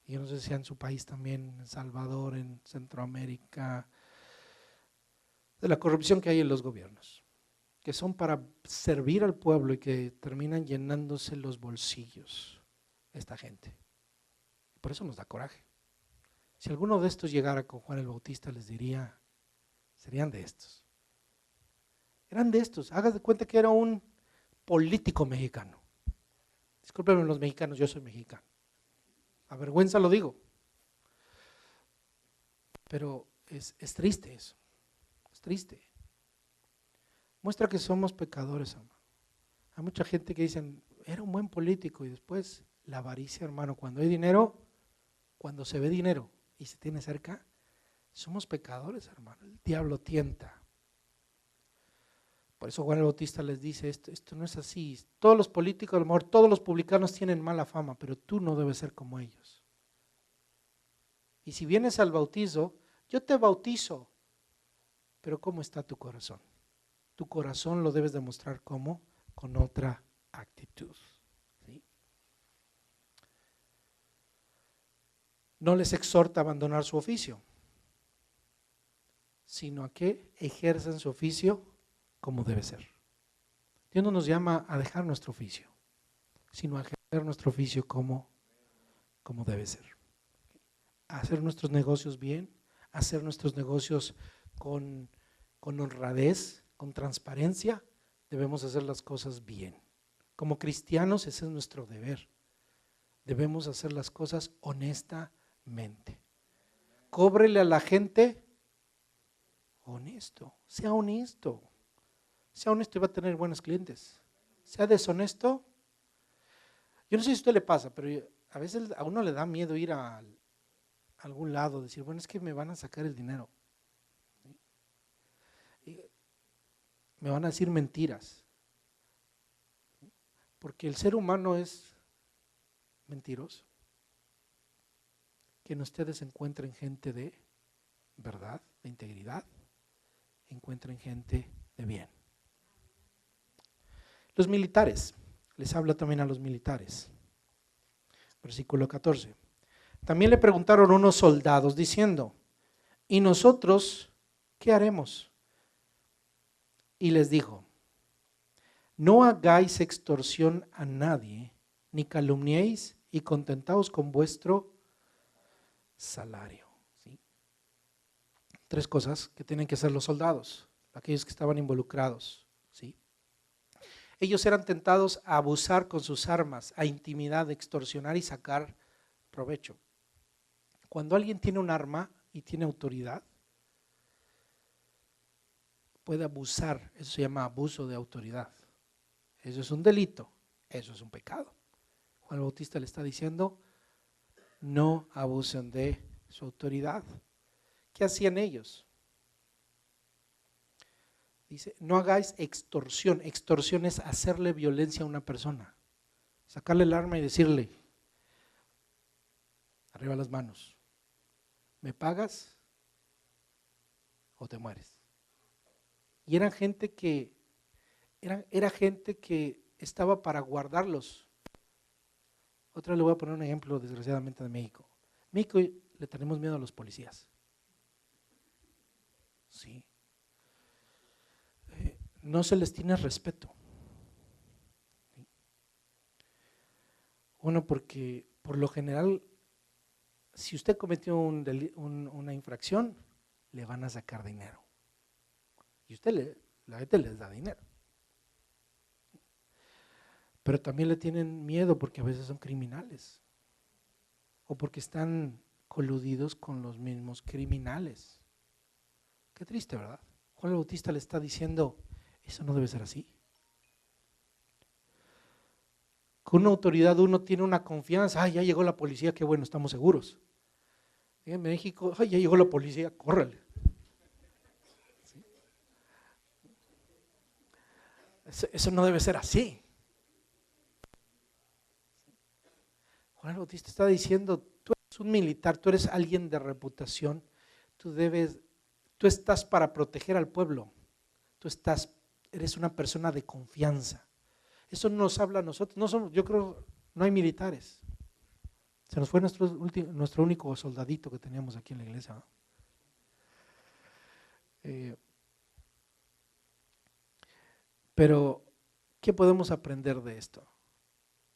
yo no sé si en su país también, en El Salvador, en Centroamérica, de la corrupción que hay en los gobiernos, que son para servir al pueblo y que terminan llenándose los bolsillos esta gente. Por eso nos da coraje. Si alguno de estos llegara con Juan el Bautista, les diría, serían de estos. Eran de estos. Hagas de cuenta que era un político mexicano. Discúlpenme los mexicanos, yo soy mexicano. A vergüenza lo digo. Pero es triste eso. Es triste. Muestra que somos pecadores, hermano. Hay mucha gente que dicen, era un buen político, y después la avaricia, hermano. Cuando hay dinero, cuando se ve dinero y se tiene cerca, somos pecadores, hermano. El diablo tienta. Por eso Juan el Bautista les dice, esto no es así. Todos los políticos, a lo mejor todos los publicanos tienen mala fama, pero tú no debes ser como ellos. Y si vienes al bautizo, yo te bautizo, pero ¿cómo está tu corazón? Tu corazón lo debes demostrar ¿cómo? Con otra actitud. ¿Sí? No les exhorta a abandonar su oficio, sino a que ejerzan su oficio como debe ser. Dios no nos llama a dejar nuestro oficio, sino a ejercer nuestro oficio como debe ser. A hacer nuestros negocios bien, a hacer nuestros negocios con honradez, con transparencia. Debemos hacer las cosas bien. Como cristianos ese es nuestro deber. Debemos hacer las cosas honestamente. Cóbrele a la gente honesto, sea honesto. Sea honesto y va a tener buenos clientes. Sea deshonesto. Yo no sé si a usted le pasa, pero a veces a uno le da miedo ir a algún lado, decir, bueno, es que me van a sacar el dinero. Y me van a decir mentiras. Porque el ser humano es mentiroso. Que ustedes encuentren gente de verdad, de integridad, encuentren gente de bien. Los militares, les habla también a los militares. Versículo 14. También le preguntaron unos soldados diciendo, ¿y nosotros qué haremos? Y les dijo, no hagáis extorsión a nadie, ni calumniéis y contentaos con vuestro salario. ¿Sí? Tres cosas que tienen que hacer los soldados, aquellos que estaban involucrados. ¿Sí? Ellos eran tentados a abusar con sus armas, a intimidar, a extorsionar y sacar provecho. Cuando alguien tiene un arma y tiene autoridad, puede abusar, eso se llama abuso de autoridad. Eso es un delito, eso es un pecado. Juan el Bautista le está diciendo, no abusen de su autoridad. ¿Qué hacían ellos? Dice, no hagáis extorsión. Extorsión es hacerle violencia a una persona. Sacarle el arma y decirle, arriba las manos, ¿me pagas o te mueres? Y era gente que estaba para guardarlos. Otra le voy a poner un ejemplo, desgraciadamente, de México. En México le tenemos miedo a los policías. Sí. No se les tiene respeto. Uno, porque por lo general, si usted cometió una infracción, le van a sacar dinero. Y la gente les da dinero. Pero también le tienen miedo porque a veces son criminales. O porque están coludidos con los mismos criminales. Qué triste, ¿verdad? Juan el Bautista le está diciendo, eso no debe ser así. Con una autoridad uno tiene una confianza, ya llegó la policía, qué bueno, estamos seguros. En México, ya llegó la policía, córrele. ¿Sí? Eso no debe ser así. Juan el Bautista está diciendo, tú eres un militar, tú eres alguien de reputación, tú estás para proteger al pueblo, eres una persona de confianza. Eso nos habla a nosotros, yo creo, no hay militares. Se nos fue nuestro único soldadito que teníamos aquí en la iglesia, ¿no? Pero, ¿qué podemos aprender de esto?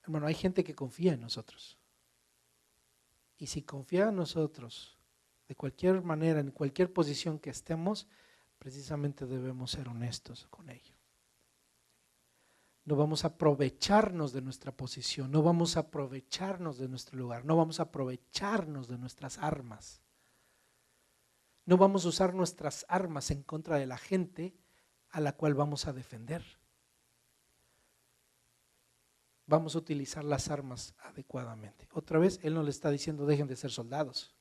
Hermano, hay gente que confía en nosotros. Y si confía en nosotros, de cualquier manera, en cualquier posición que estemos, precisamente debemos ser honestos con ello. No vamos a aprovecharnos de nuestra posición, no vamos a aprovecharnos de nuestro lugar, no vamos a aprovecharnos de nuestras armas. No vamos a usar nuestras armas en contra de la gente a la cual vamos a defender. Vamos a utilizar las armas adecuadamente. Otra vez, él no le está diciendo dejen de ser soldados.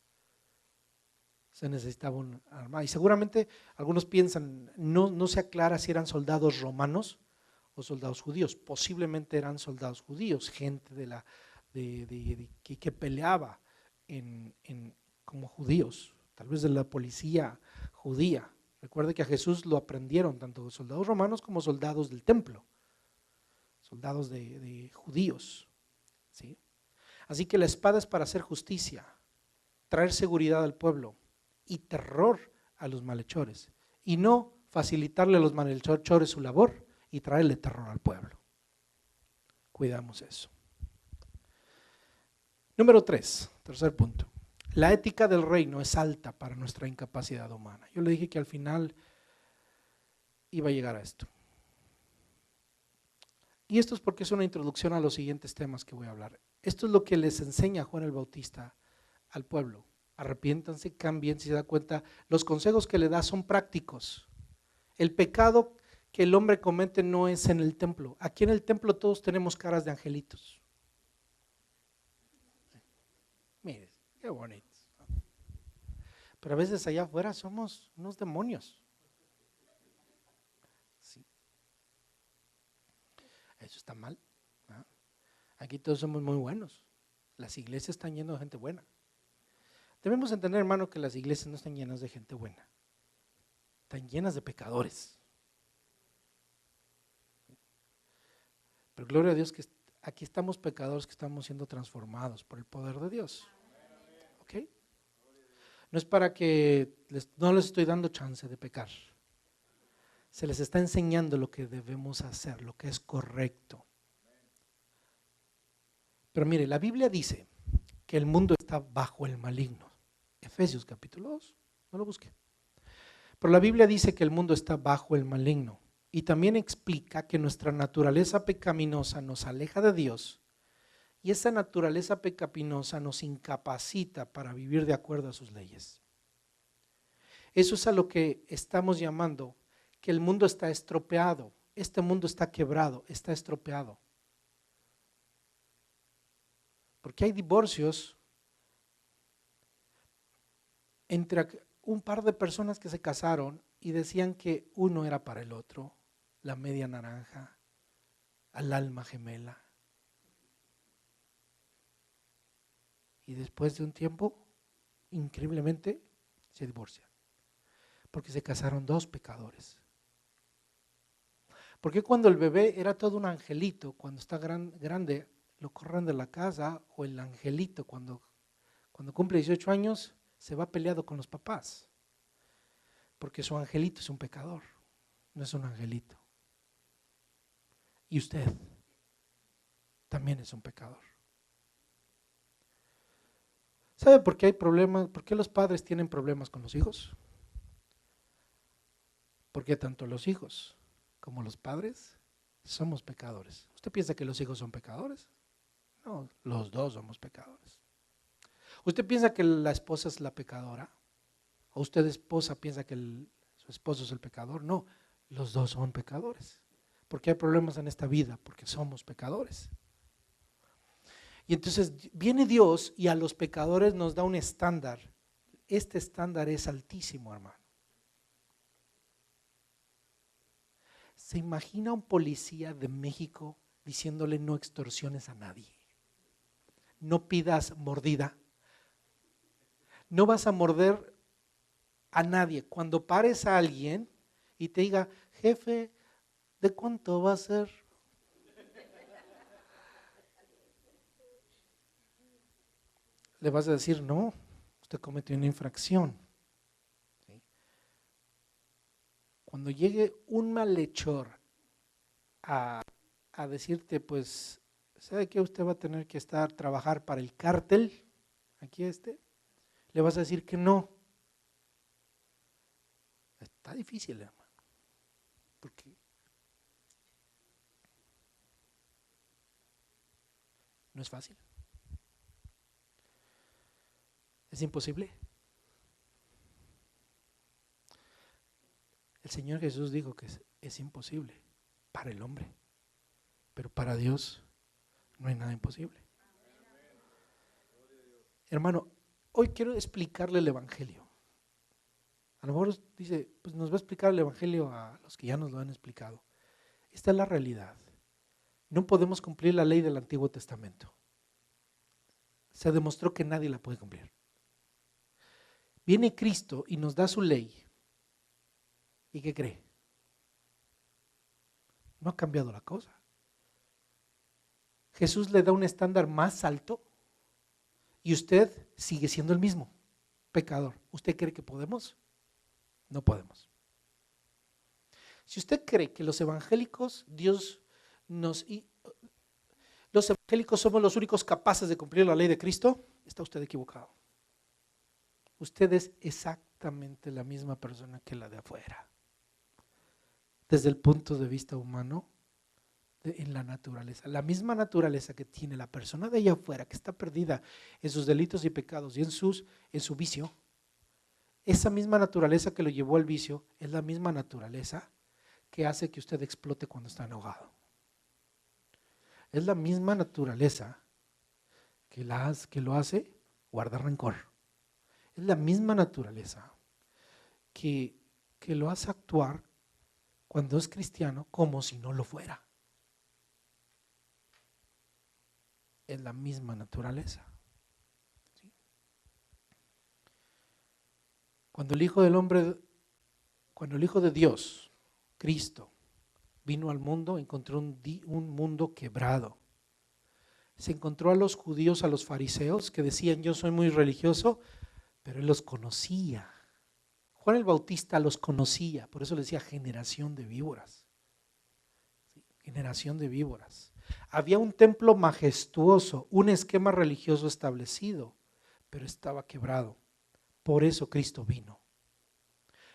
Se necesitaba un arma. Y seguramente algunos piensan, no se aclara si eran soldados romanos o soldados judíos. Posiblemente eran soldados judíos, gente que peleaba como judíos, tal vez de la policía judía. Recuerde que a Jesús lo aprendieron tanto soldados romanos como soldados del templo, soldados de judíos, ¿sí? Así que la espada es para hacer justicia, traer seguridad al pueblo y terror a los malhechores, y no facilitarle a los malhechores su labor y traerle terror al pueblo. Cuidamos eso. Número 3, tercer punto. La ética del reino es alta para nuestra incapacidad humana. Yo le dije que al final iba a llegar a esto. Y esto es porque es una introducción a los siguientes temas que voy a hablar. Esto es lo que les enseña Juan el Bautista al pueblo. Arrepiéntanse, cambien, si se da cuenta, los consejos que le da son prácticos. El pecado que el hombre comete no es en el templo. Aquí en el templo todos tenemos caras de angelitos. Mire, qué bonitos. Pero a veces allá afuera somos unos demonios. Sí. Eso está mal, ¿no? Aquí todos somos muy buenos. Las iglesias están llenas de gente buena. Debemos entender, hermano, que las iglesias no están llenas de gente buena. Están llenas de pecadores. Pero gloria a Dios que aquí estamos pecadores que estamos siendo transformados por el poder de Dios. ¿Ok? No es para que no les estoy dando chance de pecar. Se les está enseñando lo que debemos hacer, lo que es correcto. Pero mire, la Biblia dice que el mundo está bajo el maligno. Efesios capítulo 2, no lo busque. Pero la Biblia dice que el mundo está bajo el maligno. Y también explica que nuestra naturaleza pecaminosa nos aleja de Dios. Y esa naturaleza pecaminosa nos incapacita para vivir de acuerdo a sus leyes. Eso es a lo que estamos llamando que el mundo está estropeado. Este mundo está quebrado, está estropeado. Porque hay divorcios entre un par de personas que se casaron y decían que uno era para el otro, la media naranja, al alma gemela. Y después de un tiempo, increíblemente, se divorcian. Porque se casaron dos pecadores. ¿Por qué cuando el bebé era todo un angelito, cuando está grande, lo corren de la casa? O el angelito cuando cumple 18 años se va peleado con los papás. Porque su angelito es un pecador, no es un angelito. Y usted también es un pecador. ¿Sabe por qué hay problemas? ¿Por qué los padres tienen problemas con los hijos? Porque tanto los hijos como los padres somos pecadores. ¿Usted piensa que los hijos son pecadores? No, los dos somos pecadores. ¿Usted piensa que la esposa es la pecadora? ¿O usted, esposa, piensa que su esposo es el pecador? No, los dos son pecadores. ¿Por qué hay problemas en esta vida? Porque somos pecadores. Y entonces viene Dios y a los pecadores nos da un estándar. Este estándar es altísimo, hermano. ¿Se imagina un policía de México diciéndole no extorsiones a nadie? No pidas mordida. No vas a morder a nadie. Cuando pares a alguien y te diga, jefe, ¿de cuánto va a ser? Le vas a decir, no, usted cometió una infracción. ¿Sí? Cuando llegue un malhechor a decirte, pues, ¿sabe qué? Usted va a tener que trabajar para el cártel, aquí le vas a decir que no. Está difícil, hermano, porque no es fácil. ¿Es imposible? El Señor Jesús dijo que es imposible para el hombre, pero para Dios no hay nada imposible. Hermano, hoy quiero explicarle el Evangelio. A lo mejor dice, pues nos va a explicar el Evangelio a los que ya nos lo han explicado. Esta es la realidad. No podemos cumplir la ley del Antiguo Testamento. Se demostró que nadie la puede cumplir. Viene Cristo y nos da su ley. ¿Y qué cree? No ha cambiado la cosa. Jesús le da un estándar más alto y usted sigue siendo el mismo pecador. ¿Usted cree que podemos? No podemos. Si usted cree que los evangélicos, los evangélicos somos los únicos capaces de cumplir la ley de Cristo, está usted equivocado. Usted es exactamente la misma persona que la de afuera. Desde el punto de vista humano, en la naturaleza. La misma naturaleza que tiene la persona de allá afuera, que está perdida en sus delitos y pecados y en su vicio, esa misma naturaleza que lo llevó al vicio es la misma naturaleza que hace que usted explote cuando está enojado. Es la misma naturaleza que lo hace guardar rencor. Es la misma naturaleza que lo hace actuar cuando es cristiano como si no lo fuera. Es la misma naturaleza. ¿Sí? Cuando el Hijo de Dios, Cristo, vino al mundo, encontró un mundo quebrado. Se encontró a los judíos, a los fariseos que decían, yo soy muy religioso, pero él los conocía. Juan el Bautista los conocía, por eso le decía generación de víboras. ¿Sí? Generación de víboras. Había un templo majestuoso, un esquema religioso establecido, pero estaba quebrado. Por eso Cristo vino.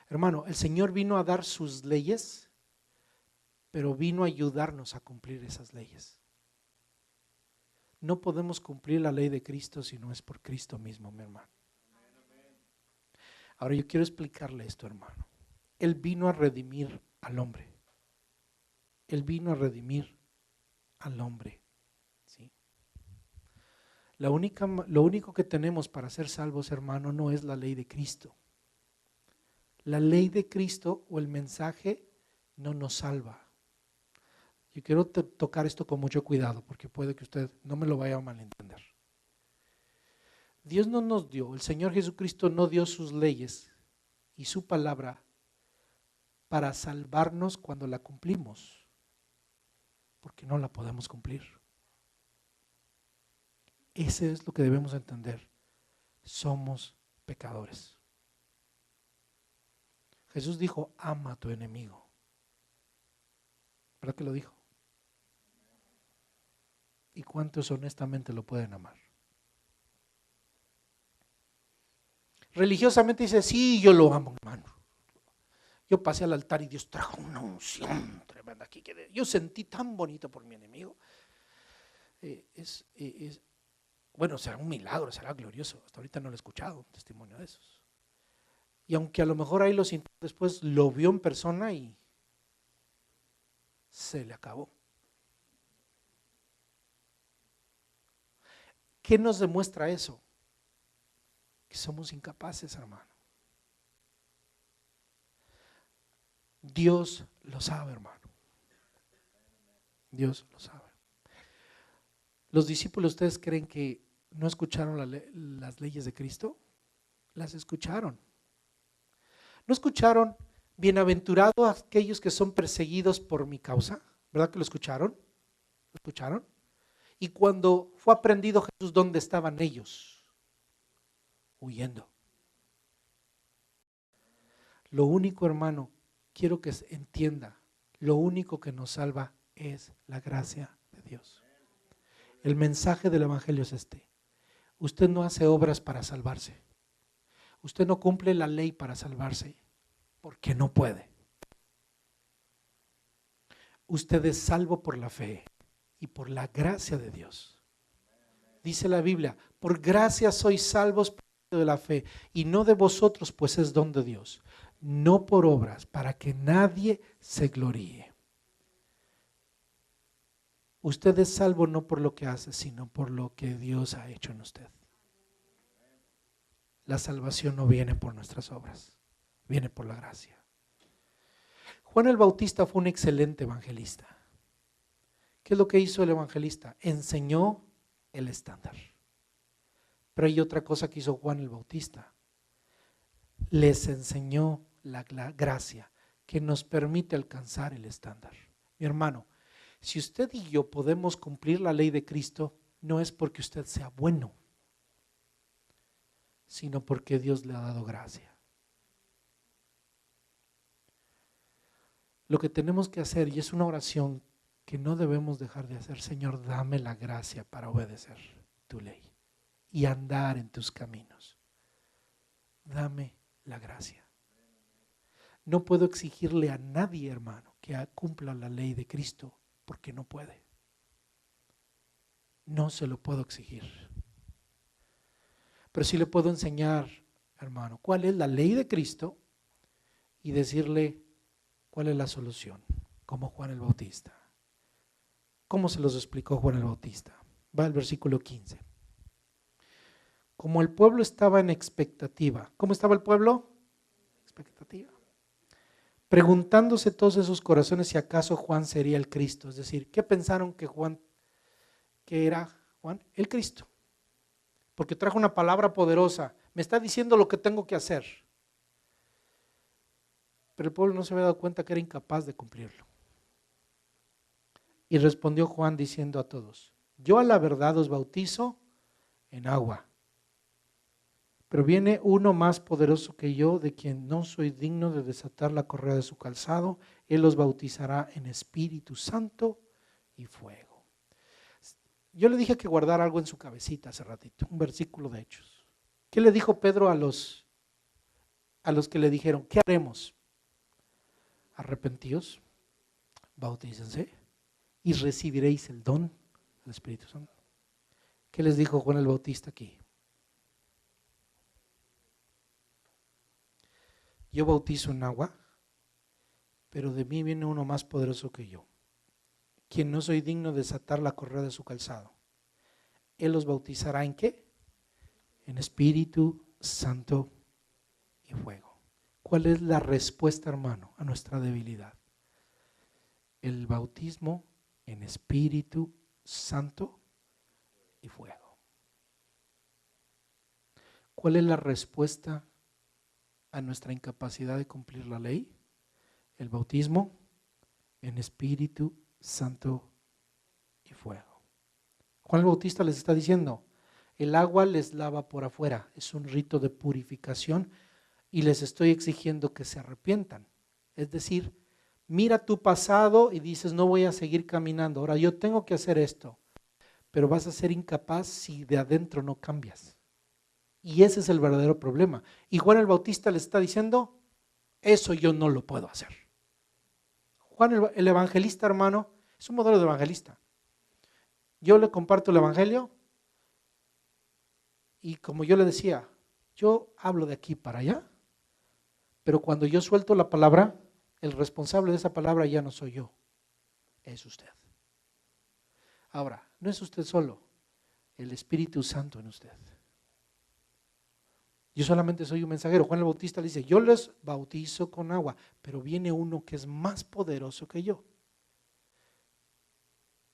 Hermano, el Señor vino a dar sus leyes, pero vino a ayudarnos a cumplir esas leyes. No podemos cumplir la ley de Cristo si no es por Cristo mismo, mi hermano. Ahora yo quiero explicarle esto, hermano. Él vino a redimir al hombre. Él vino a redimir al hombre. ¿Sí? Lo único que tenemos para ser salvos, hermano, no es la ley de Cristo. La ley de Cristo o el mensaje no nos salva. Yo quiero tocar esto con mucho cuidado porque puede que usted no me lo vaya a malentender. Dios no nos dio, el Señor Jesucristo no dio sus leyes y su palabra para salvarnos cuando la cumplimos. porque no la podemos cumplir. Ese es lo que debemos entender. Somos pecadores. Jesús dijo, ama a tu enemigo. ¿Verdad que lo dijo? ¿Y cuántos honestamente lo pueden amar? Religiosamente dice, sí, yo lo amo, hermano. Yo pasé al altar y Dios trajo una unción tremenda aquí. Yo sentí tan bonito por mi enemigo. Bueno, será un milagro, será glorioso. Hasta ahorita no lo he escuchado, un testimonio de esos. Y aunque a lo mejor ahí lo sintió, después lo vio en persona y se le acabó. ¿Qué nos demuestra eso? Que somos incapaces, hermano. Dios lo sabe, hermano. Dios lo sabe. Los discípulos, ¿ustedes creen que no escucharon las leyes de Cristo? Las escucharon. ¿No escucharon? Bienaventurados aquellos que son perseguidos por mi causa. ¿Verdad que lo escucharon? ¿Lo escucharon? Y cuando fue aprendido Jesús, ¿dónde estaban ellos? Huyendo. Lo único, hermano, quiero que se entienda, lo único que nos salva es la gracia de Dios. El mensaje del evangelio es este: usted no hace obras para salvarse, usted no cumple la ley para salvarse, porque no puede. Usted es salvo por la fe y por la gracia de Dios. Dice la Biblia, por gracia sois salvos por medio de la fe, y no de vosotros, pues es don de Dios, no por obras, para que nadie se gloríe. Usted es salvo no por lo que hace, sino por lo que Dios ha hecho en usted. La salvación no viene por nuestras obras, viene por la gracia. Juan el Bautista fue un excelente evangelista. ¿Qué es lo que hizo el evangelista? Enseñó el estándar. Pero hay otra cosa que hizo Juan el Bautista. Les enseñó la gracia que nos permite alcanzar el estándar. Mi hermano, si usted y yo podemos cumplir la ley de Cristo, no es porque usted sea bueno, sino porque Dios le ha dado gracia. Lo que tenemos que hacer, y es una oración que no debemos dejar de hacer: Señor, dame la gracia para obedecer tu ley y andar en tus caminos. Dame la gracia. No puedo exigirle a nadie, hermano, que cumpla la ley de Cristo, porque no puede. No se lo puedo exigir. Pero sí le puedo enseñar, hermano, cuál es la ley de Cristo y decirle cuál es la solución, como Juan el Bautista. ¿Cómo se los explicó Juan el Bautista? Va al versículo 15. Como el pueblo estaba en expectativa. ¿Cómo estaba el pueblo? Expectativa. Preguntándose todos esos corazones si acaso Juan sería el Cristo. Es decir, ¿qué pensaron que era Juan? El Cristo. Porque trajo una palabra poderosa. Me está diciendo lo que tengo que hacer. Pero el pueblo no se había dado cuenta que era incapaz de cumplirlo. Y respondió Juan diciendo a todos: yo a la verdad os bautizo en agua, pero viene uno más poderoso que yo, de quien no soy digno de desatar la correa de su calzado. Él os bautizará en Espíritu Santo y fuego. Yo le dije que guardara algo en su cabecita hace ratito, un versículo de Hechos. ¿Qué le dijo Pedro a los que le dijeron: ¿qué haremos? Arrepentíos, bautícense y recibiréis el don del Espíritu Santo. ¿Qué les dijo Juan el Bautista aquí? Yo bautizo en agua, pero de mí viene uno más poderoso que yo, quien no soy digno de desatar la correa de su calzado. Él los bautizará ¿en qué? En Espíritu Santo y fuego. ¿Cuál es la respuesta, hermano, a nuestra debilidad? El bautismo en Espíritu Santo y fuego. ¿Cuál es la respuesta a nuestra incapacidad de cumplir la ley? El bautismo en Espíritu Santo y fuego. Juan el Bautista les está diciendo, el agua les lava por afuera, es un rito de purificación y les estoy exigiendo que se arrepientan. Es decir, mira tu pasado y dices, no voy a seguir caminando, ahora yo tengo que hacer esto, pero vas a ser incapaz si de adentro no cambias. Y ese es el verdadero problema. Y Juan el Bautista les está diciendo, eso yo no lo puedo hacer. Juan el evangelista, hermano, es un modelo de evangelista. Yo le comparto el evangelio y como yo le decía, yo hablo de aquí para allá, pero cuando yo suelto la palabra, el responsable de esa palabra ya no soy yo, es usted. Ahora, no es usted solo, el Espíritu Santo en usted. Yo solamente soy un mensajero. Juan el Bautista le dice, yo les bautizo con agua, pero viene uno que es más poderoso que yo.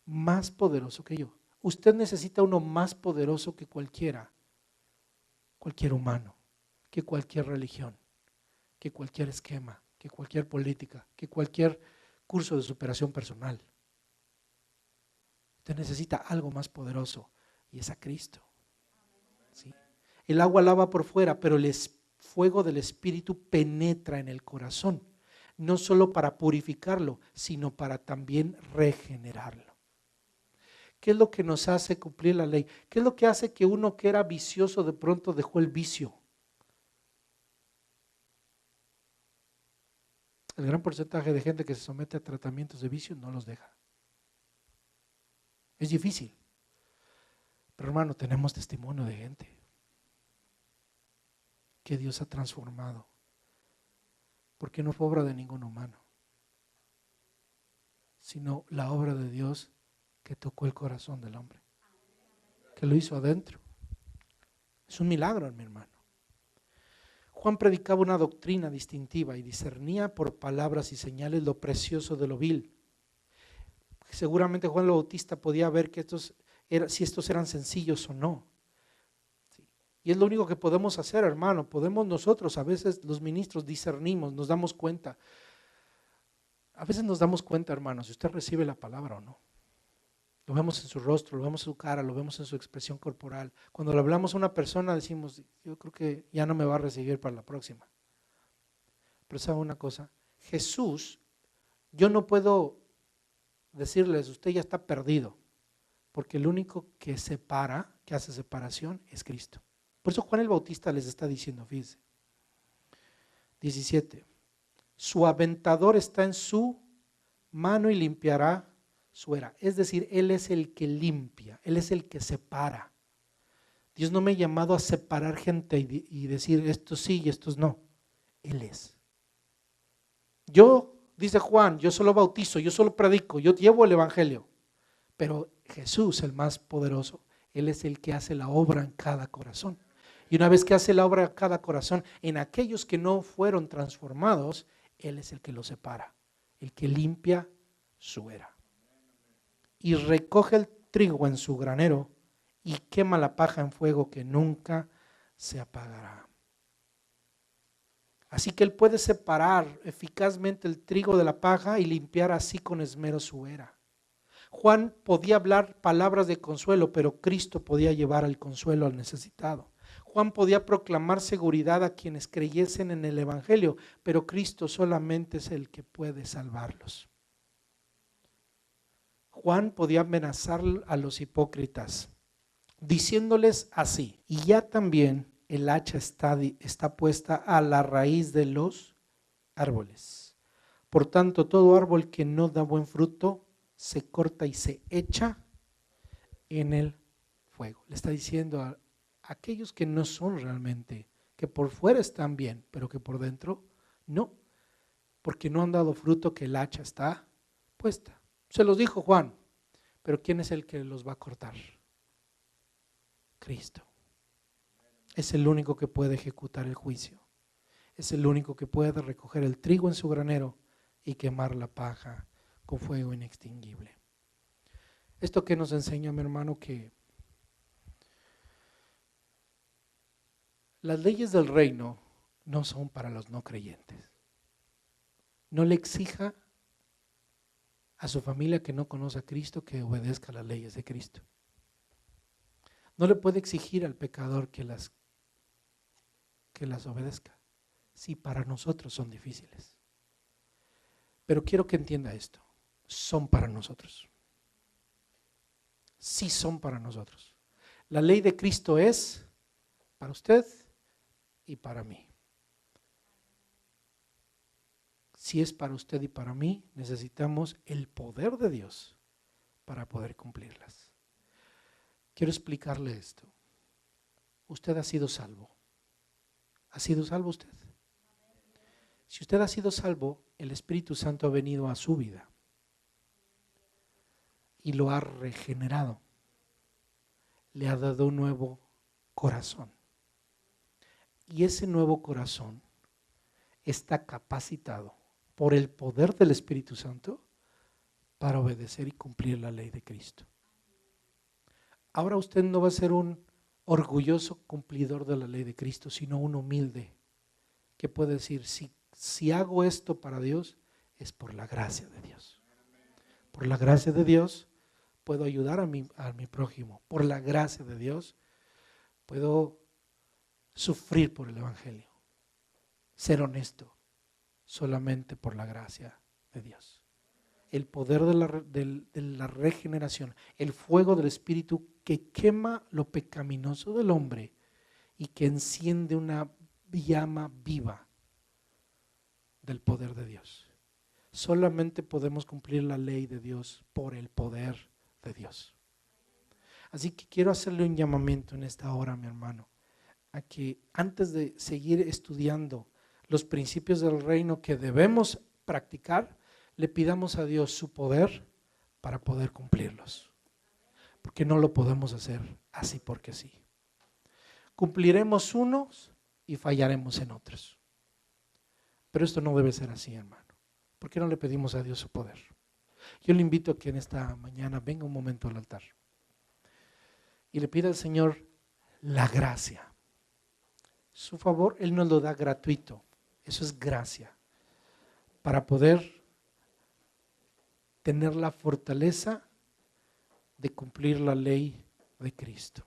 Más poderoso que yo. Usted necesita uno más poderoso que cualquier humano, que cualquier religión, que cualquier esquema, que cualquier política, que cualquier curso de superación personal. Usted necesita algo más poderoso y es a Cristo. ¿Sí? El agua lava por fuera, pero el fuego del Espíritu penetra en el corazón, no solo para purificarlo, sino para también regenerarlo. ¿Qué es lo que nos hace cumplir la ley? ¿Qué es lo que hace que uno que era vicioso de pronto dejó el vicio? El gran porcentaje de gente que se somete a tratamientos de vicio no los deja. Es difícil. Pero hermano, tenemos testimonio de gente que Dios ha transformado, porque no fue obra de ningún humano, sino la obra de Dios que tocó el corazón del hombre, que lo hizo adentro. Es un milagro, mi hermano. Juan predicaba una doctrina distintiva y discernía por palabras y señales lo precioso de lo vil. Seguramente Juan el Bautista podía ver que si estos eran sencillos o no. Y es lo único que podemos hacer, hermano. Podemos nosotros, a veces los ministros discernimos, nos damos cuenta. A veces nos damos cuenta, hermano, si usted recibe la palabra o no. Lo vemos en su rostro, lo vemos en su cara, lo vemos en su expresión corporal. Cuando le hablamos a una persona decimos, yo creo que ya no me va a recibir para la próxima. Pero sabe una cosa, Jesús, yo no puedo decirles, usted ya está perdido, porque el único que separa, que hace separación, es Cristo. Por eso Juan el Bautista les está diciendo, fíjense, 17, su aventador está en su mano y limpiará su era. Es decir, Él es el que limpia, Él es el que separa. Dios no me ha llamado a separar gente y decir estos sí y estos no. Él es. Yo, dice Juan, yo solo bautizo, yo solo predico, yo llevo el evangelio. Pero Jesús, el más poderoso, Él es el que hace la obra en cada corazón. Y una vez que hace la obra en cada corazón, en aquellos que no fueron transformados, Él es el que los separa, el que limpia su era. Y recoge el trigo en su granero y quema la paja en fuego que nunca se apagará. Así que Él puede separar eficazmente el trigo de la paja y limpiar así con esmero su era. Juan podía hablar palabras de consuelo, pero Cristo podía llevar el consuelo al necesitado. Juan podía proclamar seguridad a quienes creyesen en el evangelio, pero Cristo solamente es el que puede salvarlos. Juan podía amenazar a los hipócritas, diciéndoles así, y ya también el hacha está puesta a la raíz de los árboles. Por tanto, todo árbol que no da buen fruto se corta y se echa en el fuego. Le está diciendo a aquellos que no son realmente, que por fuera están bien, pero que por dentro no, porque no han dado fruto, que el hacha está puesta. Se los dijo Juan, pero ¿quién es el que los va a cortar? Cristo. Es el único que puede ejecutar el juicio. Es el único que puede recoger el trigo en su granero y quemar la paja con fuego inextinguible. Esto que nos enseña, mi hermano, que las leyes del reino no son para los no creyentes. No le exija a su familia que no conoce a Cristo que obedezca las leyes de Cristo. No le puede exigir al pecador que las obedezca, si para nosotros son difíciles. Pero quiero que entienda esto, son para nosotros. Sí son para nosotros. La ley de Cristo es para usted y para mí. Si es para usted y para mí, necesitamos el poder de Dios para poder cumplirlas. Quiero explicarle esto. Usted ha sido salvo. ¿Ha sido salvo usted? Si usted ha sido salvo, el Espíritu Santo ha venido a su vida y lo ha regenerado. Le ha dado un nuevo corazón. Y ese nuevo corazón está capacitado por el poder del Espíritu Santo para obedecer y cumplir la ley de Cristo. Ahora usted no va a ser un orgulloso cumplidor de la ley de Cristo, sino un humilde que puede decir, si hago esto para Dios, es por la gracia de Dios. Por la gracia de Dios puedo ayudar a mi prójimo. Por la gracia de Dios puedo sufrir por el Evangelio. Ser honesto solamente por la gracia de Dios. El poder de la regeneración, el fuego del Espíritu que quema lo pecaminoso del hombre y que enciende una llama viva del poder de Dios. Solamente podemos cumplir la ley de Dios por el poder de Dios. Así que quiero hacerle un llamamiento en esta hora, mi hermano, a que antes de seguir estudiando los principios del reino que debemos practicar, le pidamos a Dios su poder para poder cumplirlos. Porque no lo podemos hacer así porque sí. Cumpliremos unos y fallaremos en otros. Pero esto no debe ser así, hermano. ¿Por qué no le pedimos a Dios su poder? Yo le invito a que en esta mañana venga un momento al altar y le pida al Señor la gracia. Su favor, Él nos lo da gratuito. Eso es gracia. Para poder tener la fortaleza de cumplir la ley de Cristo.